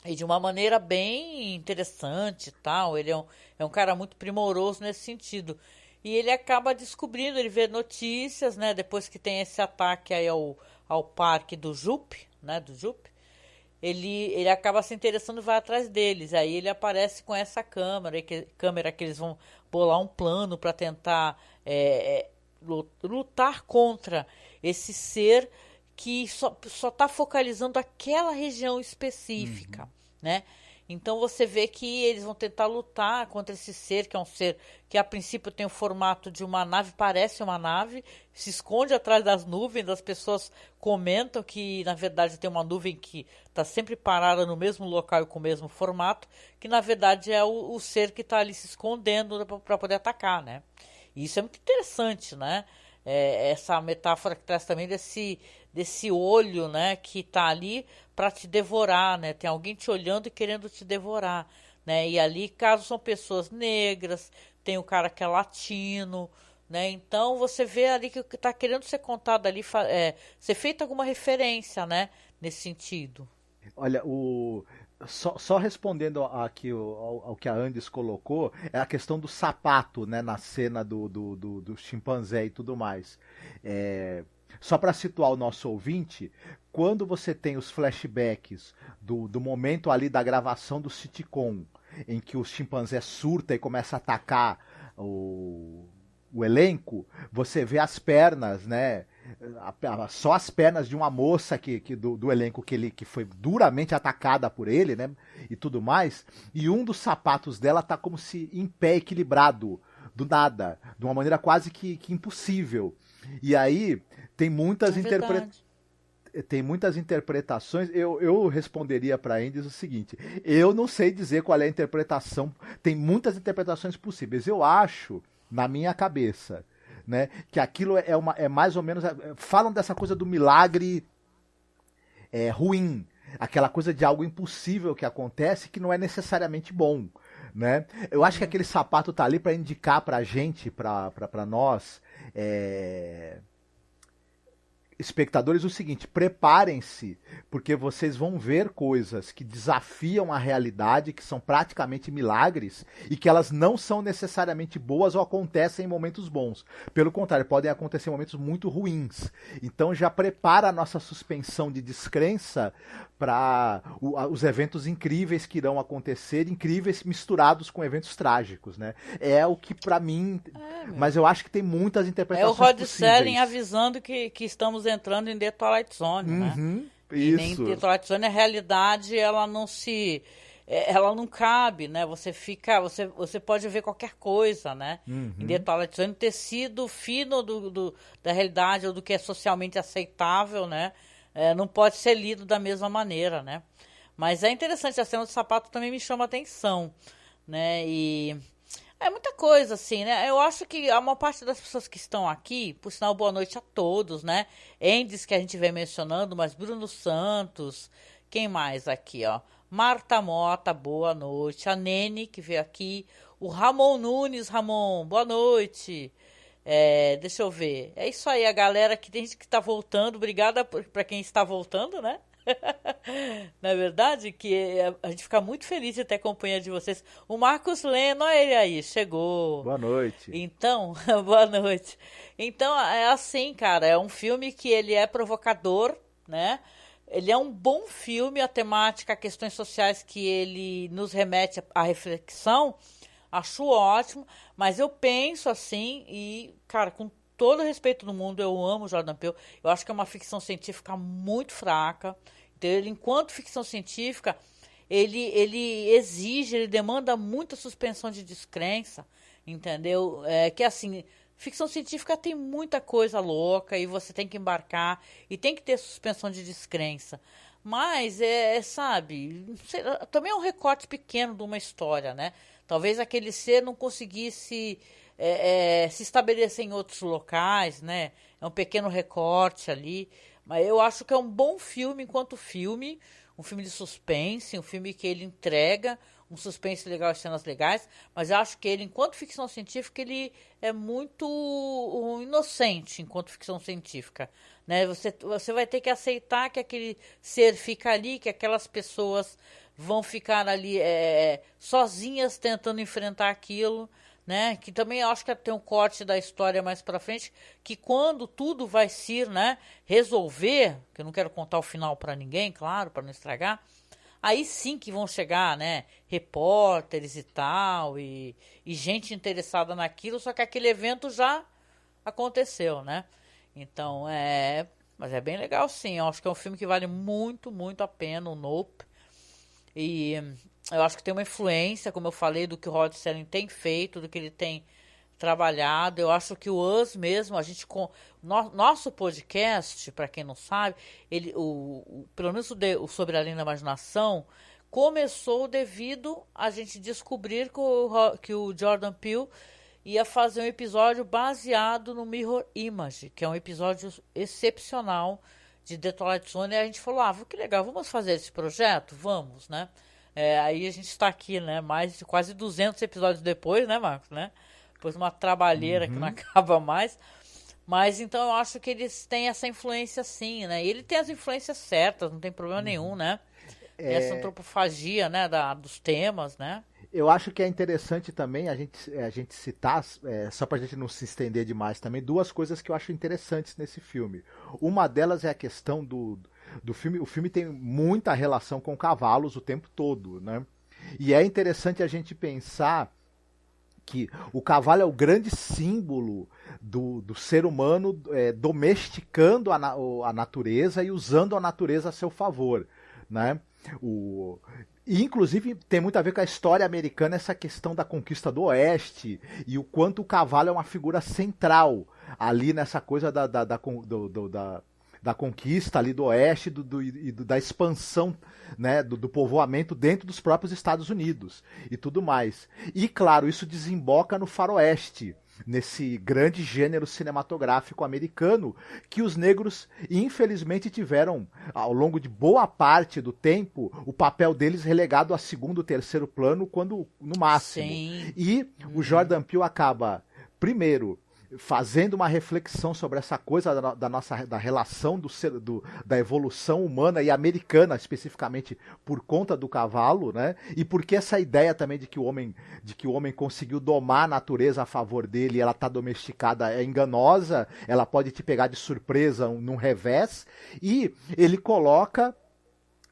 e de uma maneira bem interessante e tal. Ele é um cara muito primoroso nesse sentido. E ele acaba descobrindo, ele vê notícias, né? Depois que tem esse ataque aí ao parque do Jupe, né? Do Jupe, ele acaba se interessando e vai atrás deles. Aí ele aparece com essa câmera que eles vão bolar um plano para tentar lutar contra esse ser que só está focalizando aquela região específica, né? Então você vê que eles vão tentar lutar contra esse ser, que é um ser que a princípio tem o formato de uma nave, parece uma nave, se esconde atrás das nuvens, as pessoas comentam que na verdade tem uma nuvem que está sempre parada no mesmo local e com o mesmo formato, que na verdade é o ser que está ali se escondendo para poder atacar, né? E isso é muito interessante, né? Essa metáfora que traz também desse olho, né, que tá ali para te devorar, né? Tem alguém te olhando e querendo te devorar, né? E ali, caso são pessoas negras, tem o cara que é latino, né? Então você vê ali que o que está querendo ser contado ali, ser feita alguma referência, né? nesse sentido. Olha, só respondendo aqui ao que a Andis colocou, é a questão do sapato, né, na cena do chimpanzé e tudo mais. Só para situar o nosso ouvinte, quando você tem os flashbacks do momento ali da gravação do sitcom, em que o chimpanzé surta e começa a atacar o elenco, você vê as pernas, né? Só as pernas de uma moça do elenco que foi duramente atacada por ele, né? E tudo mais. E um dos sapatos dela tá como se em pé, equilibrado, do nada, de uma maneira quase que impossível. E aí tem muitas interpretações. Eu responderia para a Andis o seguinte: eu não sei dizer qual é a interpretação. Tem muitas interpretações possíveis. Eu acho, na minha cabeça, né, que aquilo é mais ou menos. Falam dessa coisa do milagre ruim, aquela coisa de algo impossível que acontece que não é necessariamente bom, né? Eu acho que aquele sapato tá ali para indicar pra gente, pra nós, espectadores, o seguinte: preparem-se, porque vocês vão ver coisas que desafiam a realidade, que são praticamente milagres, e que elas não são necessariamente boas ou acontecem em momentos bons. Pelo contrário, podem acontecer em momentos muito ruins. Então já prepara a nossa suspensão de descrença para os eventos incríveis que irão acontecer, incríveis misturados com eventos trágicos, né? É o que para mim... mas eu acho que tem muitas interpretações possíveis. É o Rod possíveis. Serling avisando que estamos entrando em The Twilight Zone, né? E nem The Twilight Zone, a realidade, ela não cabe, né? Você pode ver qualquer coisa, né? Em The Twilight Zone, tecido fino da realidade ou do que é socialmente aceitável, né? Não pode ser lido da mesma maneira, né? Mas é interessante, a cena do sapato também me chama a atenção, né? E é muita coisa, assim, né? Eu acho que a maior parte das pessoas que estão aqui, por sinal, boa noite a todos, né? Andis, que a gente vem mencionando, mas Bruno Santos, quem mais aqui, ó? Marta Mota, boa noite. A Nene, que veio aqui. O Ramon Nunes, Ramon, boa noite. Deixa eu ver. É isso aí, a galera que tem gente que está voltando. Obrigada para quem está voltando, né? Na verdade, que a gente fica muito feliz de ter a companhia de vocês. O Marcos Leno, olha ele aí, chegou. Boa noite. Então, boa noite. Então, é assim, cara, é um filme que ele é provocador, né? Ele é um bom filme, a temática, questões sociais que ele nos remete à reflexão, acho ótimo, mas eu penso assim, e, cara, com todo o respeito do mundo, eu amo Jordan Peele, eu acho que é uma ficção científica muito fraca. Então, ele, enquanto ficção científica, ele exige, ele demanda muita suspensão de descrença, entendeu? Que assim, ficção científica tem muita coisa louca e você tem que embarcar e tem que ter suspensão de descrença. Mas, sabe, também é um recorte pequeno de uma história, né? Talvez aquele ser não conseguisse se estabelecer em outros locais, né? É um pequeno recorte ali. Mas eu acho que é um bom filme enquanto filme, um filme de suspense, um filme que ele entrega um suspense legal e cenas legais, mas eu acho que ele, enquanto ficção científica, ele é muito inocente enquanto ficção científica, né? Você vai ter que aceitar que aquele ser fica ali, que aquelas pessoas vão ficar ali sozinhas tentando enfrentar aquilo, né? Que também eu acho que tem um corte da história mais pra frente, que quando tudo vai se, né, resolver, que eu não quero contar o final pra ninguém, claro, pra não estragar, aí sim que vão chegar, né, repórteres e tal, e gente interessada naquilo, só que aquele evento já aconteceu, né? Então, mas é bem legal sim, eu acho que é um filme que vale muito, muito a pena, o Nope. E eu acho que tem uma influência, como eu falei, do que o Rod Serling tem feito, do que ele tem trabalhado. Eu acho que o Us mesmo, a gente nosso podcast, para quem não sabe, ele, pelo menos o Sobre Além da Imaginação, começou devido a gente descobrir que o Jordan Peele ia fazer um episódio baseado no Mirror Image, que é um episódio excepcional de The Twilight Zone, e a gente falou, que legal, vamos fazer esse projeto? Vamos, né? Aí a gente está aqui, né? Mais de quase 200 episódios depois, né, Marcos, né? Depois de uma trabalheira que não acaba mais. Mas então eu acho que eles têm essa influência sim, né? E ele tem as influências certas, não tem problema nenhum, né? Tem essa antropofagia, né, dos temas, né? Eu acho que é interessante também a gente citar, só pra gente não se estender demais também, duas coisas que eu acho interessantes nesse filme. Uma delas é a questão do filme. O filme tem muita relação com cavalos o tempo todo, né? E é interessante a gente pensar que o cavalo é o grande símbolo do ser humano domesticando a natureza e usando a natureza a seu favor, né? E, inclusive, tem muito a ver com a história americana, essa questão da conquista do Oeste e o quanto o cavalo é uma figura central ali nessa coisa da conquista ali do Oeste e da expansão, né, do povoamento dentro dos próprios Estados Unidos e tudo mais. E, claro, isso desemboca no faroeste, nesse grande gênero cinematográfico americano que os negros, infelizmente, tiveram, ao longo de boa parte do tempo, o papel deles relegado a segundo, terceiro plano, quando no máximo. Sim. E o Jordan Peele acaba, primeiro, fazendo uma reflexão sobre essa coisa da relação da evolução humana e americana, especificamente por conta do cavalo, né? E porque essa ideia também de que o homem conseguiu domar a natureza a favor dele, e ela está domesticada, é enganosa, ela pode te pegar de surpresa num revés, e ele coloca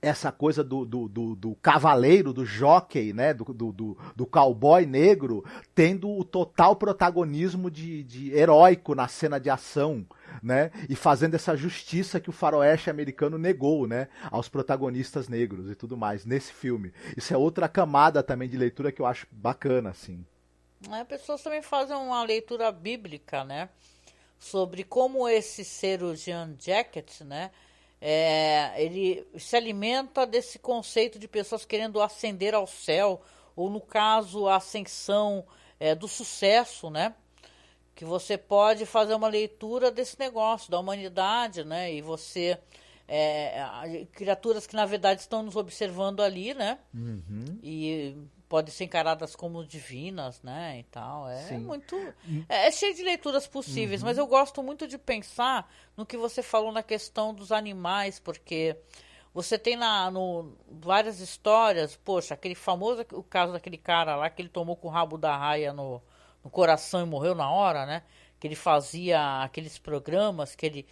essa coisa do cavaleiro, do jockey, né, do cowboy negro, tendo o total protagonismo de heróico na cena de ação, né, e fazendo essa justiça que o faroeste americano negou, né, aos protagonistas negros e tudo mais, nesse filme. Isso é outra camada também de leitura que eu acho bacana, assim. Pessoas também fazem uma leitura bíblica, né, sobre como esse ser, o Jean Jacques, né, ele se alimenta desse conceito de pessoas querendo ascender ao céu, ou no caso a ascensão do sucesso, né? Que você pode fazer uma leitura desse negócio da humanidade, né? E você criaturas que na verdade estão nos observando ali, né? Uhum. E podem ser encaradas como divinas, né, e tal. Sim. Muito... É cheio de leituras possíveis, mas eu gosto muito de pensar no que você falou na questão dos animais, porque você tem várias histórias, poxa, aquele famoso, o caso daquele cara lá, que ele tomou com o rabo da raia no coração e morreu na hora, né, que ele fazia aqueles programas, que ele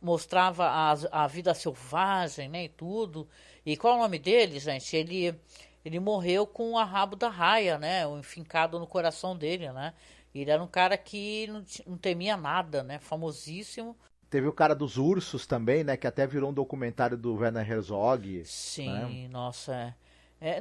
mostrava a vida selvagem, né, e tudo. E qual é o nome dele, gente? Ele morreu com o rabo da raia, né? O enfincado no coração dele, né? Ele era um cara que não temia nada, né? Famosíssimo. Teve o cara dos ursos também, né? Que até virou um documentário do Werner Herzog. Sim, né? Nossa.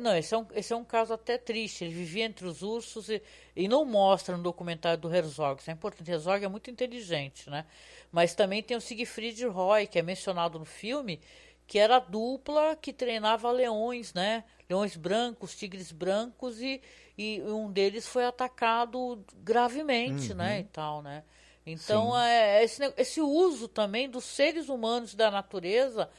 Não, esse é um caso até triste. Ele vivia entre os ursos e não mostra no documentário do Herzog. Isso é importante. Herzog é muito inteligente, né? Mas também tem o Siegfried Roy, que é mencionado no filme, que era a dupla que treinava leões, né? Leões brancos, tigres brancos, e um deles foi atacado gravemente, né? E tal, né? Então, esse uso também dos seres humanos da natureza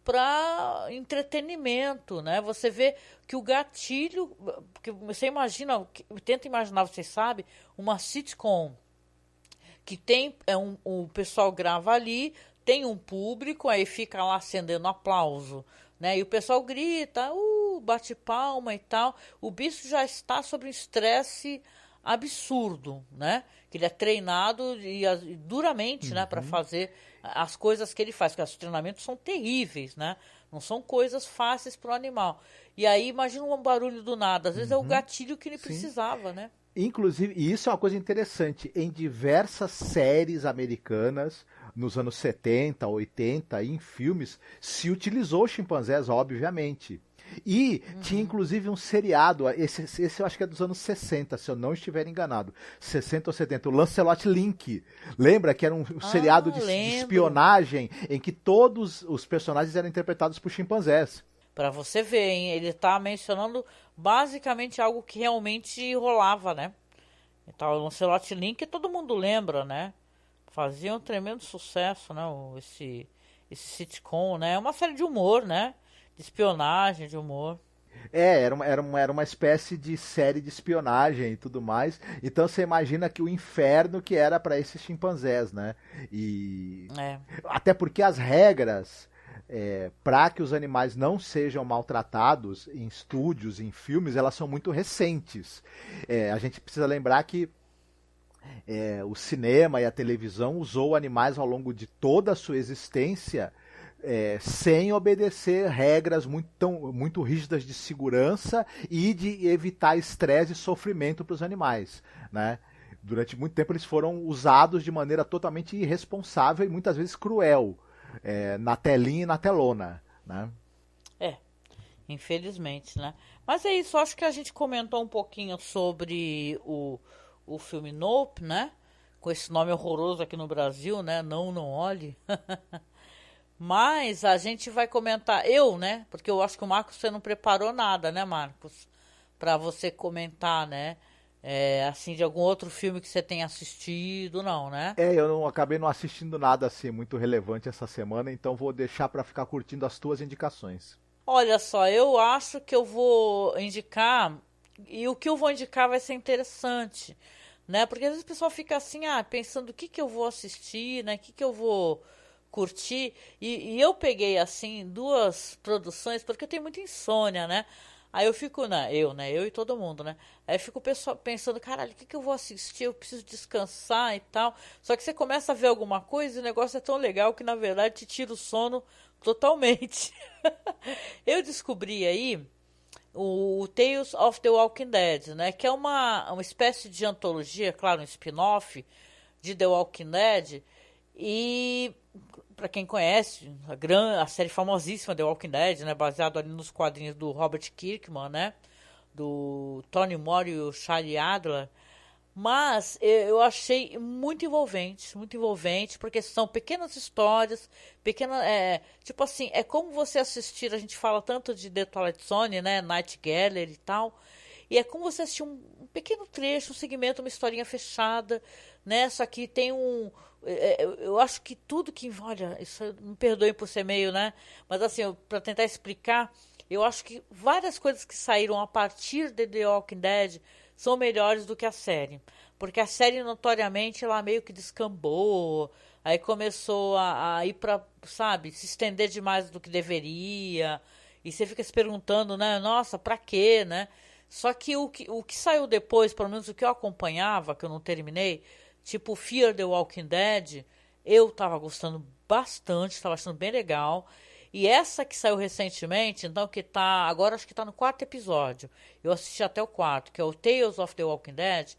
para entretenimento, né? Você vê que o gatilho, porque você imagina, tenta imaginar, você sabe, uma sitcom que tem o pessoal grava ali, tem um público, aí fica lá acendendo aplauso, né? E o pessoal grita, bate palma e tal. O bicho já está sob um estresse absurdo, né? Que ele é treinado duramente, né, para fazer as coisas que ele faz, porque os treinamentos são terríveis, né? Não são coisas fáceis para o animal. E aí imagina um barulho do nada, às vezes é o gatilho que ele precisava, né? Inclusive, e isso é uma coisa interessante, em diversas séries americanas, nos anos 70, 80, e em filmes, se utilizou chimpanzés, obviamente. E tinha inclusive um seriado, esse eu acho que é dos anos 60, se eu não estiver enganado, 60 ou 70, o Lancelot Link. Lembra que era um seriado de espionagem em que todos os personagens eram interpretados por chimpanzés. Pra você ver, hein? Ele tá mencionando basicamente algo que realmente rolava, né? Então, o Lancelot Link, todo mundo lembra, né? Fazia um tremendo sucesso, né? Esse sitcom, né? É uma série de humor, né? De espionagem, de humor. Era uma espécie de série de espionagem e tudo mais. Então você imagina que o inferno que era para esses chimpanzés, né? E até porque as regras para que os animais não sejam maltratados em estúdios, em filmes, elas são muito recentes. A gente precisa lembrar que o cinema e a televisão usou animais ao longo de toda a sua existência sem obedecer regras muito rígidas de segurança e de evitar estresse e sofrimento para os animais, né? Durante muito tempo eles foram usados de maneira totalmente irresponsável e muitas vezes cruel, na telinha e na telona, né? Infelizmente, né? Mas é isso, acho que a gente comentou um pouquinho sobre o filme Nope, né? Com esse nome horroroso aqui no Brasil, né? Não olhe. Mas a gente vai comentar, né? Porque eu acho que o Marcos, você não preparou nada, né, Marcos? Pra você comentar, né? Assim, de algum outro filme que você tenha assistido, não, né? Eu acabei não assistindo nada assim muito relevante essa semana, então vou deixar pra ficar curtindo as tuas indicações. Olha só, eu acho que eu vou indicar, e o que eu vou indicar vai ser interessante, né? Porque às vezes o pessoal fica assim, pensando o que eu vou assistir, né? O que eu vou curtir. E eu peguei, assim, 2 produções, porque eu tenho muita insônia, né? Aí eu fico, eu e todo mundo, né? Aí eu fico pensando, caralho, o que eu vou assistir? Eu preciso descansar e tal. Só que você começa a ver alguma coisa e o negócio é tão legal que, na verdade, te tira o sono totalmente. Eu descobri aí o Tales of the Walking Dead, né? Que é uma espécie de antologia, claro, um spin-off de The Walking Dead. E para quem conhece a série famosíssima The Walking Dead, né, baseado ali nos quadrinhos do Robert Kirkman, né, do Tony Moore e o Charlie Adler, mas eu achei muito envolvente, porque são pequenas histórias, tipo assim, é como você assistir, a gente fala tanto de The Twilight Zone, né, Night Gallery e tal, e é como você assistir um pequeno trecho, um segmento, uma historinha fechada, né, só que tem eu acho que tudo que... Olha, isso me perdoem por ser meio, né? Mas assim, para tentar explicar, eu acho que várias coisas que saíram a partir de The Walking Dead são melhores do que a série. Porque a série, notoriamente, ela meio que descambou, aí começou a ir para, sabe, se estender demais do que deveria, e você fica se perguntando, né? Nossa, pra quê, né? Só que o que saiu depois, pelo menos o que eu acompanhava, que eu não terminei, tipo Fear the Walking Dead, eu tava gostando bastante, tava achando bem legal. E essa que saiu recentemente, então que tá, agora acho que tá no 4º episódio, eu assisti até o 4º, que é o Tales of the Walking Dead,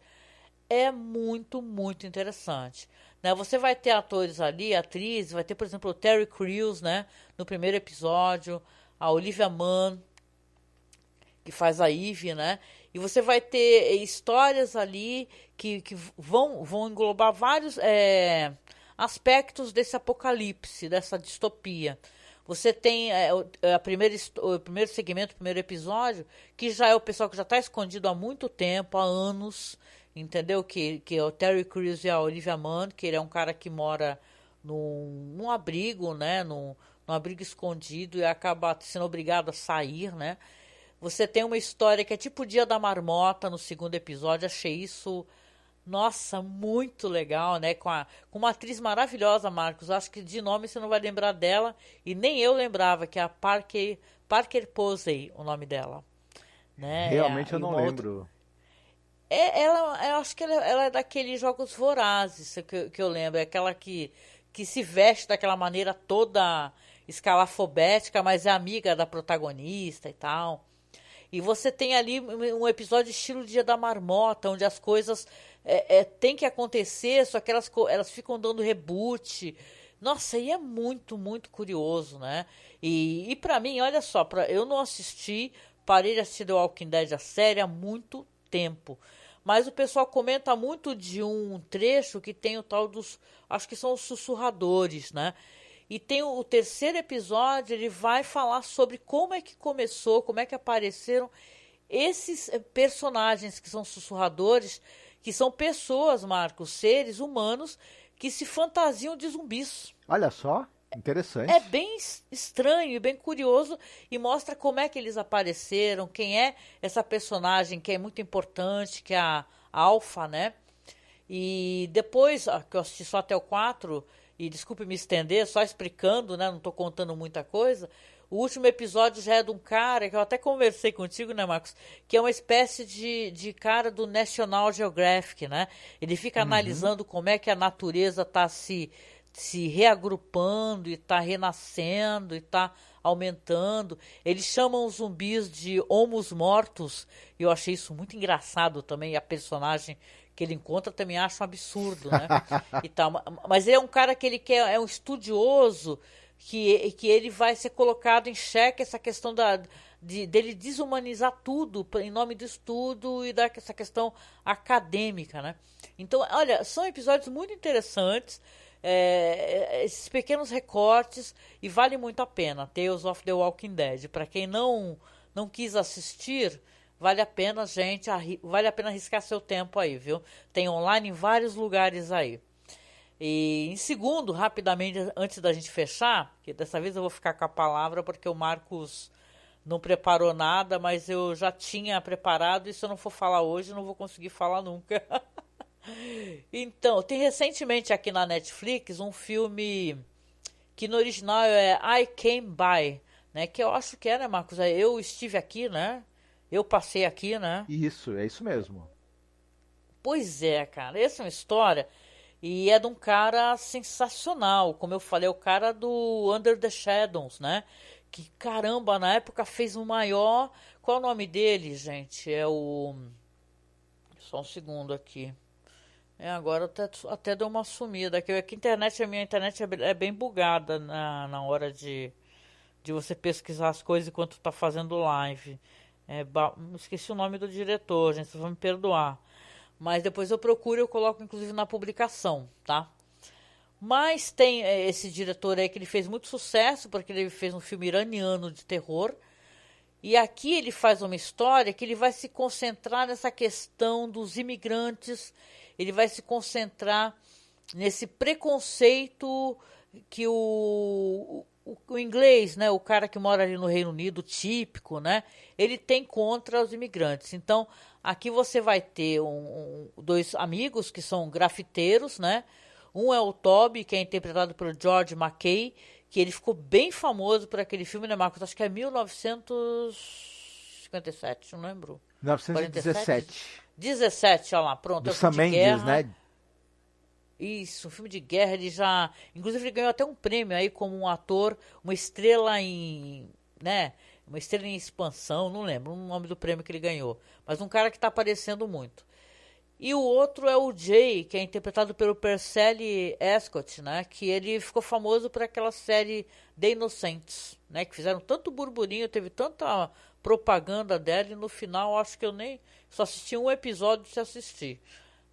é muito, muito interessante. Né? Você vai ter atores ali, atrizes, vai ter, por exemplo, o Terry Crews, né, no primeiro episódio, a Olivia Munn, que faz a Eve, né? E você vai ter histórias ali que vão englobar vários aspectos desse apocalipse, dessa distopia. Você tem o primeiro segmento, o primeiro episódio, que já é o pessoal que já está escondido há muito tempo, há anos, entendeu? Que é o Terry Crews e a Olivia Munn, que ele é um cara que mora num abrigo, né? Num abrigo escondido e acaba sendo obrigado a sair, né? Você tem uma história que é tipo o Dia da Marmota no 2º episódio. Achei isso, nossa, muito legal, né? Com uma atriz maravilhosa, Marcos. Acho que de nome você não vai lembrar dela. E nem eu lembrava, que é a Parker Posey, o nome dela. Né? Realmente eu não lembro. Eu acho que ela é daqueles Jogos Vorazes que eu lembro. É aquela que se veste daquela maneira toda escalafobética, mas é amiga da protagonista e tal. E você tem ali um episódio estilo Dia da Marmota, onde as coisas tem que acontecer, só que elas ficam dando reboot. Nossa, e é muito, muito curioso, né? E pra mim, olha só, eu não assisti, parei de assistir The Walking Dead, a série, há muito tempo. Mas o pessoal comenta muito de um trecho que tem o tal dos... Acho que são os sussurradores, né? E tem o 3º episódio, ele vai falar sobre como é que começou, como é que apareceram esses personagens que são sussurradores, que são pessoas, Marcos, seres humanos, que se fantasiam de zumbis. Olha só. Interessante. É bem estranho e bem curioso e mostra como é que eles apareceram, quem é essa personagem que é muito importante, que é a Alpha, né? E depois, que eu assisti só até o 4, e desculpe me estender, só explicando, né? Não tô contando muita coisa. O último episódio já é de um cara, que eu até conversei contigo, né, Marcos? Que é uma espécie de cara do National Geographic, né? Ele fica analisando como é que a natureza tá se reagrupando e tá renascendo e tá aumentando. Eles chamam os zumbis de homos mortos, e eu achei isso muito engraçado também, a personagem que ele encontra também acha um absurdo, né? E tal. Mas ele é um cara que ele é um estudioso, que ele vai ser colocado em xeque essa questão dele desumanizar tudo em nome do estudo e dessa questão acadêmica, né? Então, olha, são episódios muito interessantes, esses pequenos recortes, e vale muito a pena. Tales of the Walking Dead. Para quem não quis assistir, vale a pena, gente, vale a pena arriscar seu tempo aí, viu? Tem online em vários lugares aí. E em segundo, rapidamente, antes da gente fechar, que dessa vez eu vou ficar com a palavra porque o Marcos não preparou nada, mas eu já tinha preparado, e se eu não for falar hoje, não vou conseguir falar nunca. Então, tem recentemente aqui na Netflix um filme que no original é I Came By, né? Que eu acho que é, né, Marcos? Eu estive aqui, né? Eu passei aqui, né? Isso, é isso mesmo. Pois é, cara. Essa é uma história, e é de um cara sensacional. Como eu falei, é o cara do Under the Shadows, né? Que, caramba, na época fez o maior... Qual é o nome dele, gente? É o... Só um segundo aqui. Agora até deu uma sumida. Aqui a minha internet é bem bugada na hora de você pesquisar as coisas enquanto tá fazendo live. Esqueci o nome do diretor, gente, vocês vão me perdoar. Mas depois eu procuro e eu coloco inclusive na publicação, tá? Mas tem esse diretor aí que ele fez muito sucesso, porque ele fez um filme iraniano de terror. E aqui ele faz uma história que ele vai se concentrar nessa questão dos imigrantes. Ele vai se concentrar nesse preconceito que o inglês, né, o cara que mora ali no Reino Unido, típico, né, ele tem contra os imigrantes. Então, aqui você vai ter dois amigos que são grafiteiros, né? Um é o Toby, que é interpretado pelo George McKay, que ele ficou bem famoso por aquele filme, né, Marcos? Acho que é 1957, não lembro. 1917. 17, olha lá, pronto. Do Sam Mendes, né? Isso, um filme de guerra. Ele já... Inclusive, ele ganhou até um prêmio aí como um ator, uma estrela em... né? Uma estrela em expansão, não lembro o nome do prêmio que ele ganhou. Mas um cara que está aparecendo muito. E o outro é o Jay, que é interpretado pelo Percy Escott, né? Que ele ficou famoso por aquela série The Innocents, né? Que fizeram tanto burburinho, teve tanta propaganda dela, e no final acho que eu nem... Só assisti um episódio de assistir.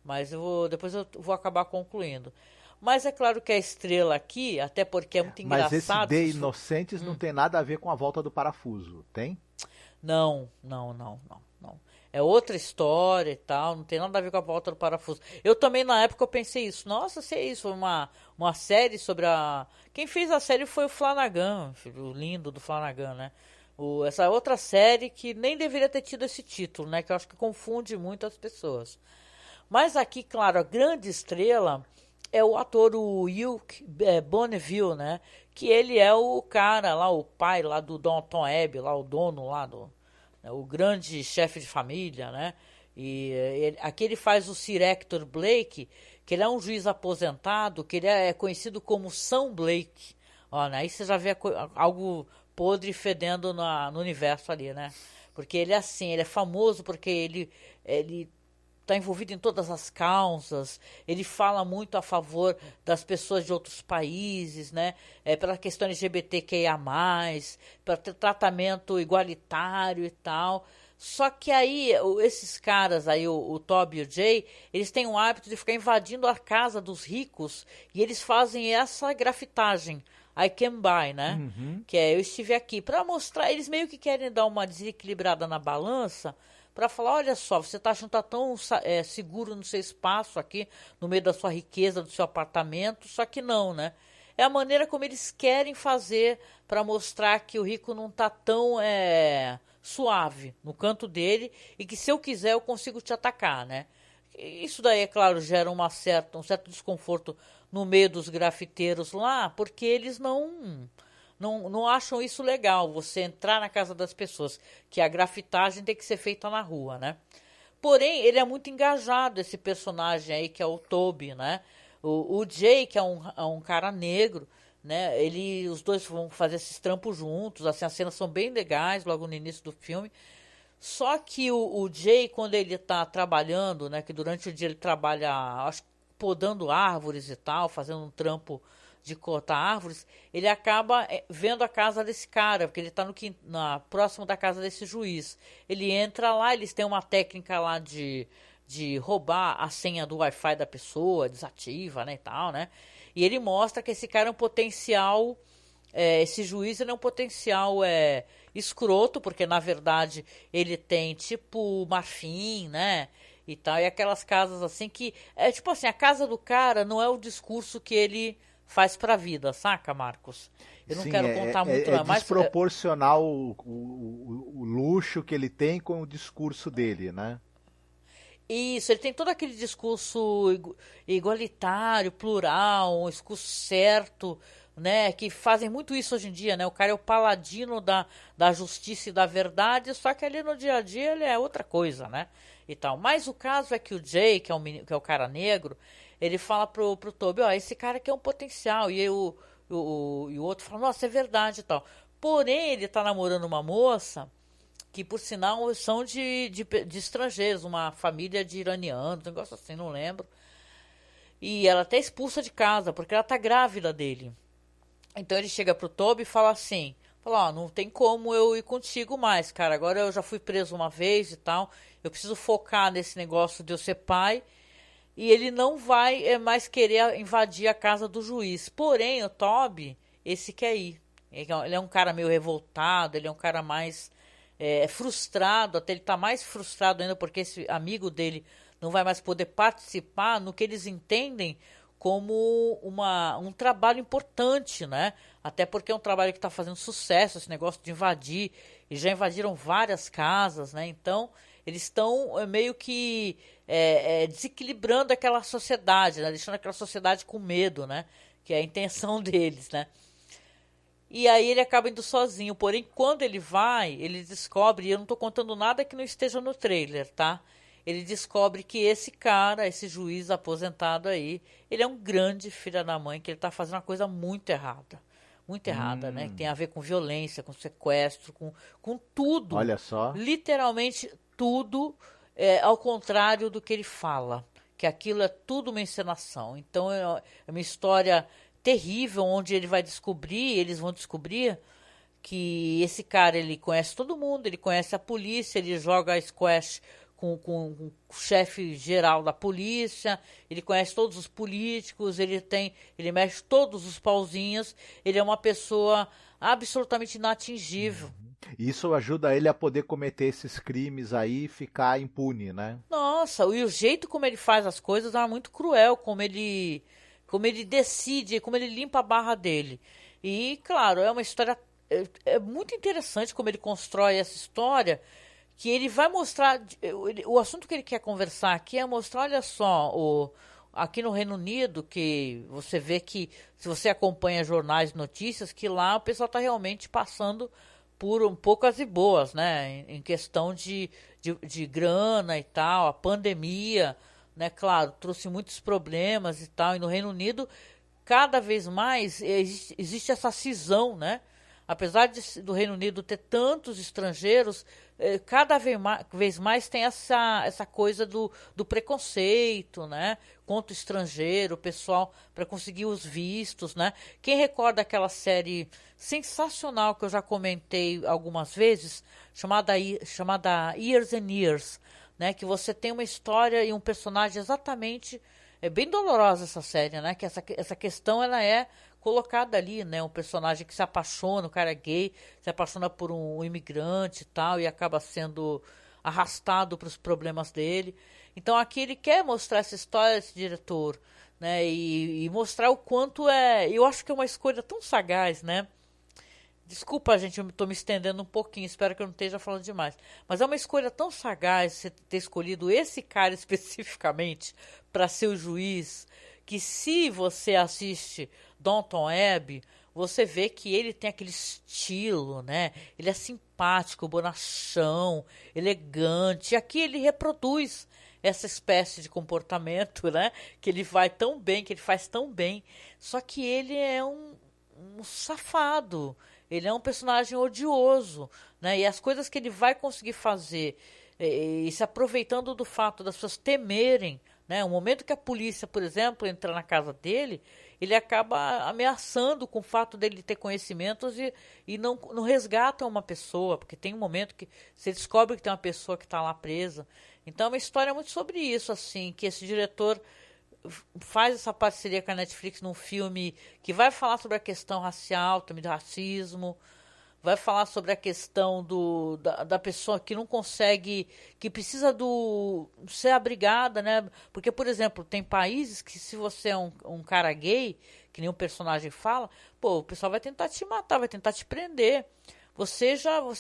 Mas depois eu vou acabar concluindo. Mas é claro que a estrela aqui, até porque é muito engraçado... Mas esse The Inocentes não tem nada a ver com A Volta do Parafuso, tem? Não. É outra história e tal, não tem nada a ver com A Volta do Parafuso. Eu também, na época, eu pensei isso. Nossa, se é isso, uma série sobre a... Quem fez a série foi o Flanagan, o lindo do Flanagan, né? Essa outra série que nem deveria ter tido esse título, né? Que eu acho que confunde muito as pessoas. Mas aqui, claro, a grande estrela é o ator, o Hugh Bonneville, né? Que ele é o cara lá, o pai lá do Downton Abbey, lá o dono lá o grande chefe de família, né? E aqui ele faz o Sir Hector Blake, que ele é um juiz aposentado, que ele é conhecido como São Blake. Ó, né? Aí você já vê algo podre fedendo no universo ali, né? Porque ele é assim, ele é famoso porque ele está envolvido em todas as causas, ele fala muito a favor das pessoas de outros países, né? Pela questão LGBTQIA+, para ter tratamento igualitário e tal. Só que aí, esses caras aí, o Toby e o Jay, eles têm o hábito de ficar invadindo a casa dos ricos, e eles fazem essa grafitagem, I Came By, né? Uhum. Que é, eu estive aqui, para mostrar, eles meio que querem dar uma desequilibrada na balança, para falar, olha só, você está achando que está tão seguro no seu espaço aqui, no meio da sua riqueza, do seu apartamento, só que não, né? é a maneira como eles querem fazer para mostrar que o rico não tá tão suave no canto dele e que se eu quiser eu consigo te atacar, né? Isso daí, é claro, gera um certo desconforto no meio dos grafiteiros lá, porque eles não acham isso legal, você entrar na casa das pessoas, que a grafitagem tem que ser feita na rua, né? Porém, ele é muito engajado, esse personagem aí, que é o Toby, né? O Jay, que é um cara negro, né? Os dois vão fazer esses trampos juntos, assim, as cenas são bem legais logo no início do filme. Só que o Jay, quando ele tá trabalhando, né? Que durante o dia ele trabalha, acho que podando árvores e tal, fazendo um trampo de cortar árvores, ele acaba vendo a casa desse cara, porque ele tá próximo da casa desse juiz. Ele entra lá, eles têm uma técnica lá de roubar a senha do Wi-Fi da pessoa, desativa, né, e tal, né? E ele mostra que esse cara é um potencial, esse juiz ele é um potencial escroto, porque na verdade ele tem tipo marfim, né? E tal, e aquelas casas assim que. Tipo assim, a casa do cara não é o discurso que ele faz pra vida, saca, Marcos? Eu não quero contar muito, não. É desproporcional o luxo que ele tem com o discurso dele, né? Isso, ele tem todo aquele discurso igualitário, plural, um discurso certo, né? Que fazem muito isso hoje em dia, né? O cara é o paladino da justiça e da verdade, só que ali no dia a dia ele é outra coisa, né? E tal. Mas o caso é que o Jay, que é o cara negro, ele fala pro Toby, ó, esse cara aqui é um potencial. E aí o outro fala, nossa, é verdade e tal. Porém, ele tá namorando uma moça que, por sinal, são de estrangeiros, uma família de iranianos, um negócio assim, não lembro. E ela até expulsa de casa, porque ela tá grávida dele. Então ele chega pro Toby e fala assim, ó, não tem como eu ir contigo mais, cara, agora eu já fui preso uma vez e tal, eu preciso focar nesse negócio de eu ser pai, e ele não vai mais querer invadir a casa do juiz. Porém, o Toby, esse quer ir. Ele é um cara meio revoltado, ele é um cara mais frustrado, até ele tá mais frustrado ainda porque esse amigo dele não vai mais poder participar no que eles entendem como um trabalho importante, né? Até porque é um trabalho que está fazendo sucesso, esse negócio de invadir, e já invadiram várias casas, né? Então, eles estão meio que desequilibrando aquela sociedade, né? Deixando aquela sociedade com medo, né? Que é a intenção deles, né? E aí ele acaba indo sozinho, porém quando ele vai, ele descobre, e eu não estou contando nada que não esteja no trailer, tá? Ele descobre que esse cara, esse juiz aposentado aí, ele é um grande filho da mãe, que ele tá fazendo uma coisa muito errada. Muito errada, né? Que tem a ver com violência, com sequestro, com tudo. Olha só. Literalmente tudo ao contrário do que ele fala. Que aquilo é tudo uma encenação. Então é uma história terrível, onde eles vão descobrir que esse cara, ele conhece todo mundo, ele conhece a polícia, ele joga squash com o chefe geral da polícia, ele conhece todos os políticos, ele mexe todos os pauzinhos, ele é uma pessoa absolutamente inatingível. Isso ajuda ele a poder cometer esses crimes aí e ficar impune, né? Nossa, e o jeito como ele faz as coisas é muito cruel, como ele decide, como ele limpa a barra dele. E, claro, é uma história... É muito interessante como ele constrói essa história, que ele vai mostrar... O assunto que ele quer conversar aqui é mostrar, olha só, aqui no Reino Unido, que você vê que, se você acompanha jornais e notícias, que lá o pessoal está realmente passando por poucas e boas, né? Em questão de grana e tal, a pandemia, né? Claro, trouxe muitos problemas e tal, e no Reino Unido, cada vez mais, existe essa cisão, né? Apesar do Reino Unido ter tantos estrangeiros, cada vez mais tem essa coisa do preconceito, né? Contra o estrangeiro, o pessoal, para conseguir os vistos, né? Quem recorda aquela série sensacional que eu já comentei algumas vezes, chamada Years and Years, né? Que você tem uma história e um personagem exatamente... É bem dolorosa essa série, né? Que essa questão, ela é colocada ali, né? Um personagem que se apaixona, o cara é gay, se apaixona por um imigrante e tal, e acaba sendo arrastado para os problemas dele. Então aqui ele quer mostrar essa história, esse diretor, né? E mostrar o quanto eu acho que é uma escolha tão sagaz, né? Desculpa, gente, eu estou me estendendo um pouquinho, espero que eu não esteja falando demais. Mas é uma escolha tão sagaz você ter escolhido esse cara especificamente para ser o juiz, que se você assiste Downton Abbey, você vê que ele tem aquele estilo, né? Ele é simpático, bonachão, elegante. E aqui ele reproduz essa espécie de comportamento, né? Que ele vai tão bem, que ele faz tão bem. Só que ele é um safado. Ele é um personagem odioso, né? E as coisas que ele vai conseguir fazer, e se aproveitando do fato das pessoas temerem, né? O momento que a polícia, por exemplo, entra na casa dele, ele acaba ameaçando com o fato dele ter conhecimentos e não resgata uma pessoa, porque tem um momento que você descobre que tem uma pessoa que está lá presa. Então é uma história muito sobre isso, assim, que esse diretor faz essa parceria com a Netflix num filme que vai falar sobre a questão racial, também do racismo, vai falar sobre a questão da pessoa que não consegue, que precisa ser abrigada, né? Porque, por exemplo, tem países que se você é um cara gay, que nem um personagem fala, pô, o pessoal vai tentar te matar, vai tentar te prender. Você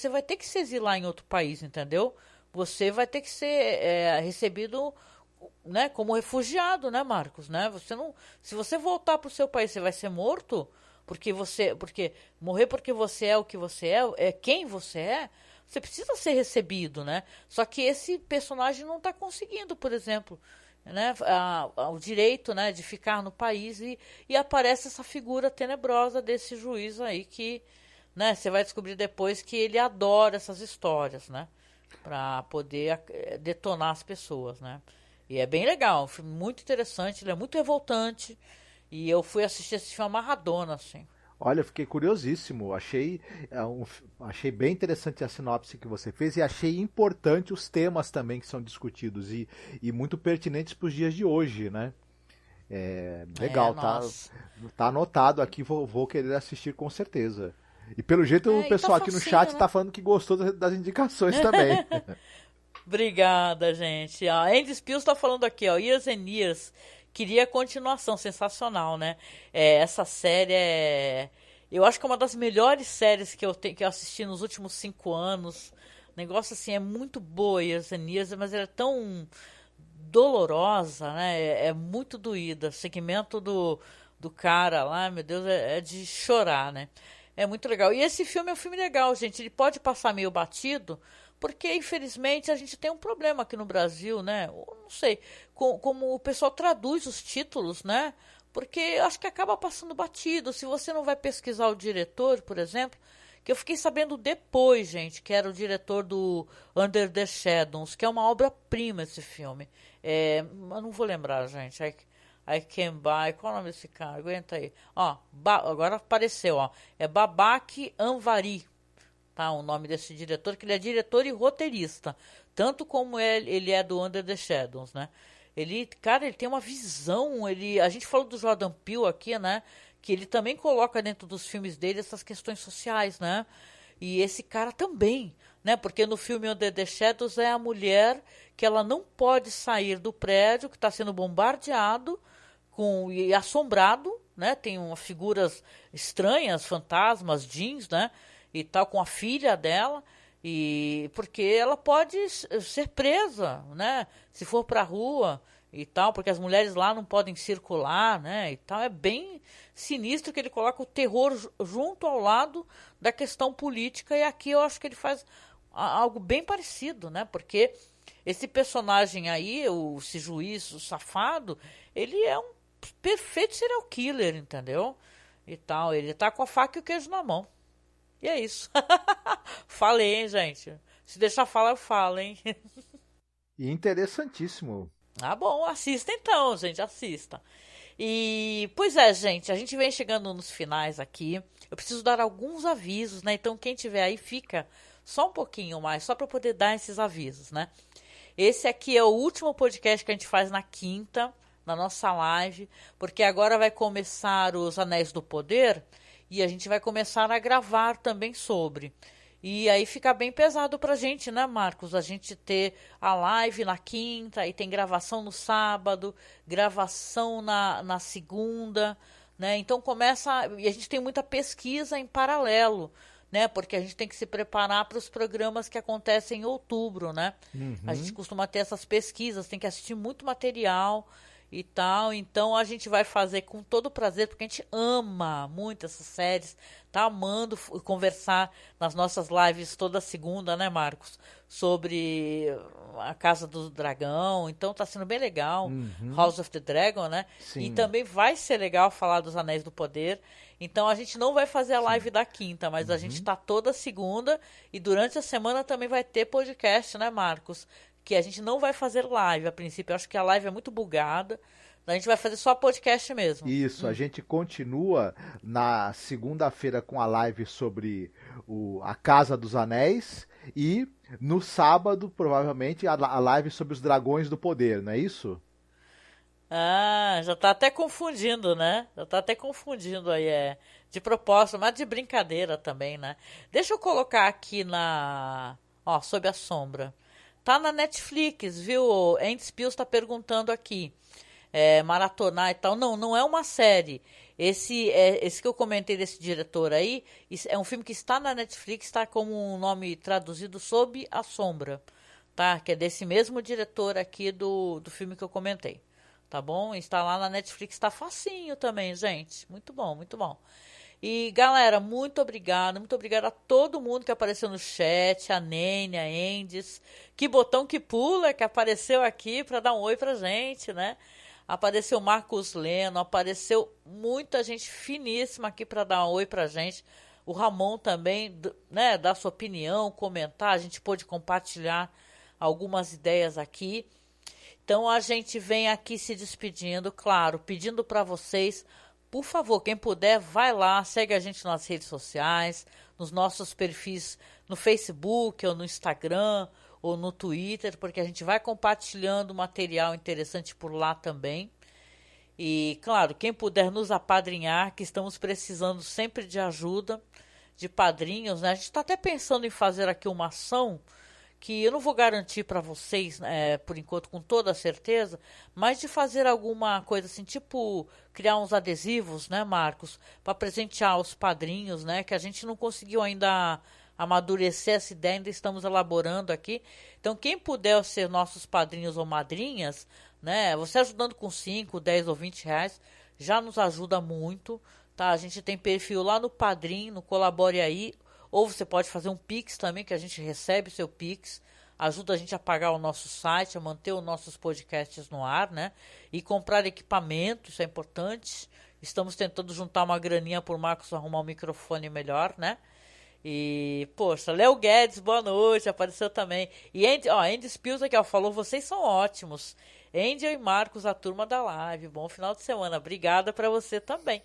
vai ter que se exilar em outro país, entendeu? Você vai ter que ser recebido, né, como refugiado, né, Marcos, né? Se você voltar para o seu país, você vai ser morto, porque morrer porque você é o que você é quem você é. Você precisa ser recebido, né? Só que esse personagem não está conseguindo, por exemplo, né, o direito, né, de ficar no país e aparece essa figura tenebrosa desse juiz aí que, né, você vai descobrir depois que ele adora essas histórias, né, para poder detonar as pessoas, né? E é bem legal, um filme muito interessante, ele é muito revoltante. E eu fui assistir esse filme amarradona, assim. Olha, eu fiquei curiosíssimo. Achei bem interessante a sinopse que você fez e achei importante os temas também que são discutidos e muito pertinentes para os dias de hoje, né? Legal, tá anotado aqui, vou querer assistir com certeza. E pelo jeito o pessoal aqui no chat tá falando que gostou das indicações também. Obrigada, gente. A Andy Spills tá falando aqui, ó, Years and Years. Queria continuação, sensacional, né? Essa série eu acho que é uma das melhores séries que eu assisti nos últimos 5 anos. O negócio, assim, é muito boa, Years and Years, mas ela é tão dolorosa, né? É muito doída. O segmento do cara lá, meu Deus, é de chorar, né? É muito legal. E esse filme é um filme legal, gente. Ele pode passar meio batido, porque, infelizmente, a gente tem um problema aqui no Brasil, né? Eu não sei como o pessoal traduz os títulos, né? Porque acho que acaba passando batido. Se você não vai pesquisar o diretor, por exemplo, que eu fiquei sabendo depois, gente, que era o diretor do Under the Shadows, que é uma obra-prima esse filme. Eu não vou lembrar, gente. I Can Buy. Qual é o nome desse cara? Aguenta aí. Ó, agora apareceu, ó. É Babak Anvari. Tá, o nome desse diretor, que ele é diretor e roteirista, tanto como ele é do Under the Shadows, né? Ele tem uma visão, a gente falou do Jordan Peele aqui, né? Que ele também coloca dentro dos filmes dele essas questões sociais, né? E esse cara também, né? Porque no filme Under the Shadows é a mulher que ela não pode sair do prédio, que está sendo bombardeado e assombrado, né? Tem umas figuras estranhas, fantasmas, jeans, né? E tal, com a filha dela, e porque ela pode ser presa, né? Se for para a rua e tal, porque as mulheres lá não podem circular, né? E tal, é bem sinistro que ele coloca o terror junto ao lado da questão política, e aqui eu acho que ele faz algo bem parecido, né? Porque esse personagem aí, esse juiz, o safado, ele é um perfeito serial killer, entendeu? E tal, ele tá com a faca e o queijo na mão. E é isso. Falei, hein, gente? Se deixar falar, eu falo, hein? E interessantíssimo. Ah, bom, assista então, gente, assista. E, pois é, gente, a gente vem chegando nos finais aqui. Eu preciso dar alguns avisos, né? Então, quem tiver aí, fica só um pouquinho mais, só para poder dar esses avisos, né? Esse aqui é o último podcast que a gente faz na quinta, na nossa live, porque agora vai começar os Anéis do Poder, e a gente vai começar a gravar também sobre. E aí fica bem pesado pra gente, né, Marcos? A gente ter a live na quinta, e tem gravação no sábado, gravação na segunda, né? Então começa... E a gente tem muita pesquisa em paralelo, né? Porque a gente tem que se preparar para os programas que acontecem em outubro, né? A gente costuma ter essas pesquisas, tem que assistir muito material e tal. Então a gente vai fazer com todo prazer, porque a gente ama muito essas séries, tá amando conversar nas nossas lives toda segunda, né, Marcos? Sobre a Casa do Dragão. Então tá sendo bem legal. House of the Dragon, né? Sim. E também vai ser legal falar dos Anéis do Poder. Então a gente não vai fazer a live da quinta, mas a gente tá toda segunda, e durante a semana também vai ter podcast, né, Marcos? Que a gente não vai fazer live a princípio. Eu acho que a live é muito bugada. A gente vai fazer só podcast mesmo. Isso, a gente continua na segunda-feira com a live sobre a Casa dos Anéis, e no sábado, provavelmente, a live sobre os Dragões do Poder, não é isso? Ah, já tá até confundindo, né? Já tá até confundindo aí, de propósito, mas de brincadeira também, né? Deixa eu colocar aqui Sob a Sombra. Tá na Netflix, viu? Andy Spills tá perguntando aqui. Maratonar e tal. Não é uma série. Esse que eu comentei desse diretor aí, é um filme que está na Netflix, está como um nome traduzido Sob a Sombra, tá? Que é desse mesmo diretor aqui do filme que eu comentei, tá bom? Está lá na Netflix, está facinho também, gente. Muito bom, muito bom. E, galera, muito obrigada a todo mundo que apareceu no chat, a Nene, a Endes, que botão que pula, que apareceu aqui para dar um oi pra gente, né? Apareceu Marcos Leno, apareceu muita gente finíssima aqui para dar um oi pra gente. O Ramon também, né, dar sua opinião, comentar, a gente pôde compartilhar algumas ideias aqui. Então a gente vem aqui se despedindo, claro, pedindo para vocês, por favor, quem puder, vai lá, segue a gente nas redes sociais, nos nossos perfis no Facebook, ou no Instagram, ou no Twitter, porque a gente vai compartilhando material interessante por lá também. E, claro, quem puder nos apadrinhar, que estamos precisando sempre de ajuda, de padrinhos, né? A gente está até pensando em fazer aqui uma ação que eu não vou garantir para vocês, por enquanto, com toda certeza, mas de fazer alguma coisa assim, tipo criar uns adesivos, né, Marcos, para presentear os padrinhos, né, que a gente não conseguiu ainda amadurecer essa ideia, ainda estamos elaborando aqui. Então, quem puder ser nossos padrinhos ou madrinhas, né, você ajudando com 5, 10 ou 20 reais, já nos ajuda muito, tá? A gente tem perfil lá no Padrim, no Colabore Aí, ou você pode fazer um Pix também, que a gente recebe seu Pix, ajuda a gente a pagar o nosso site, a manter os nossos podcasts no ar, né? E comprar equipamento, isso é importante. Estamos tentando juntar uma graninha por Marcos arrumar um microfone melhor, né? E, poxa, Léo Guedes, boa noite, apareceu também. E Andy Spills aqui, falou, vocês são ótimos. Andy e Marcos, a turma da live, bom final de semana. Obrigada para você também.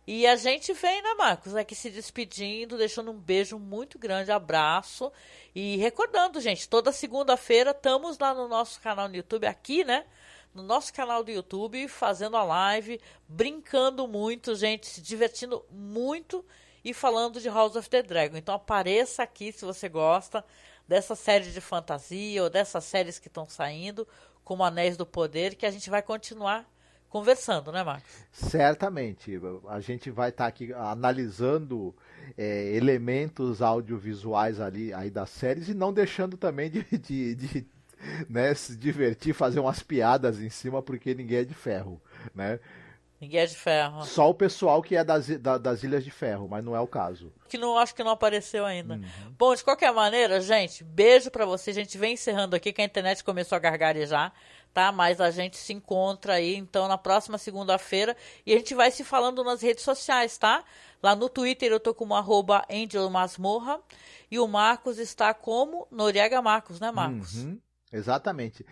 E a gente vem, né, Marcos, aqui se despedindo, deixando um beijo muito grande, abraço. E recordando, gente, toda segunda-feira estamos lá no nosso canal no YouTube, aqui, né? No nosso canal do YouTube, fazendo a live, brincando muito, gente, se divertindo muito e falando de House of the Dragon. Então apareça aqui se você gosta dessa série de fantasia ou dessas séries que estão saindo, como Anéis do Poder, que a gente vai continuar conversando, né, Marcos? Certamente. A gente vai estar aqui analisando elementos audiovisuais aí das séries e não deixando também de né, se divertir, fazer umas piadas em cima, porque ninguém é de ferro, né? Ninguém é de ferro. Só o pessoal que é das Ilhas de Ferro, mas não é o caso. Acho que não apareceu ainda. Bom, de qualquer maneira, gente, beijo pra vocês. A gente vem encerrando aqui, que a internet começou a gargarejar, tá? Mas a gente se encontra aí, então, na próxima segunda-feira. E a gente vai se falando nas redes sociais, tá? Lá no Twitter eu tô como @AngelMasmorra. E o Marcos está como Noriega Marcos, né, Marcos? Exatamente.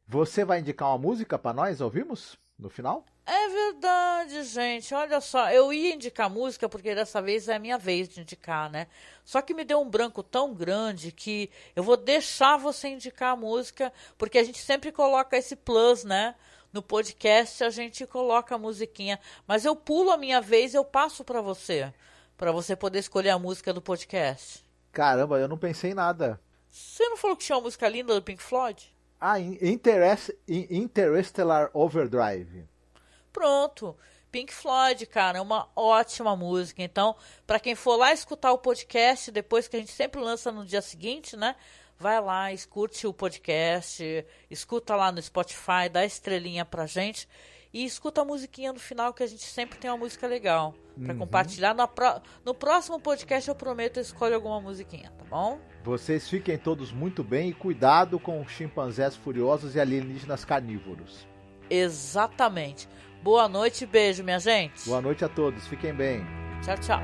Você vai indicar uma música pra nós ouvirmos no final? É verdade, gente. Olha só, eu ia indicar música porque dessa vez é a minha vez de indicar, né? Só que me deu um branco tão grande que eu vou deixar você indicar a música, porque a gente sempre coloca esse plus, né? No podcast a gente coloca a musiquinha, mas eu pulo a minha vez e eu passo para você poder escolher a música do podcast. Caramba, eu não pensei em nada. Você não falou que tinha uma música linda do Pink Floyd? Ah, Interstellar Overdrive. Pronto. Pink Floyd, cara, é uma ótima música. Então, para quem for lá escutar o podcast, depois que a gente sempre lança no dia seguinte, né? Vai lá, escute o podcast, escuta lá no Spotify, dá estrelinha pra gente e escuta a musiquinha no final, que a gente sempre tem uma música legal pra compartilhar. No próximo podcast eu prometo, eu escolho alguma musiquinha, tá bom? Vocês fiquem todos muito bem e cuidado com chimpanzés furiosos e alienígenas carnívoros. Exatamente. Boa noite e beijo, minha gente. Boa noite a todos, fiquem bem. Tchau, tchau.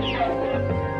Thank you.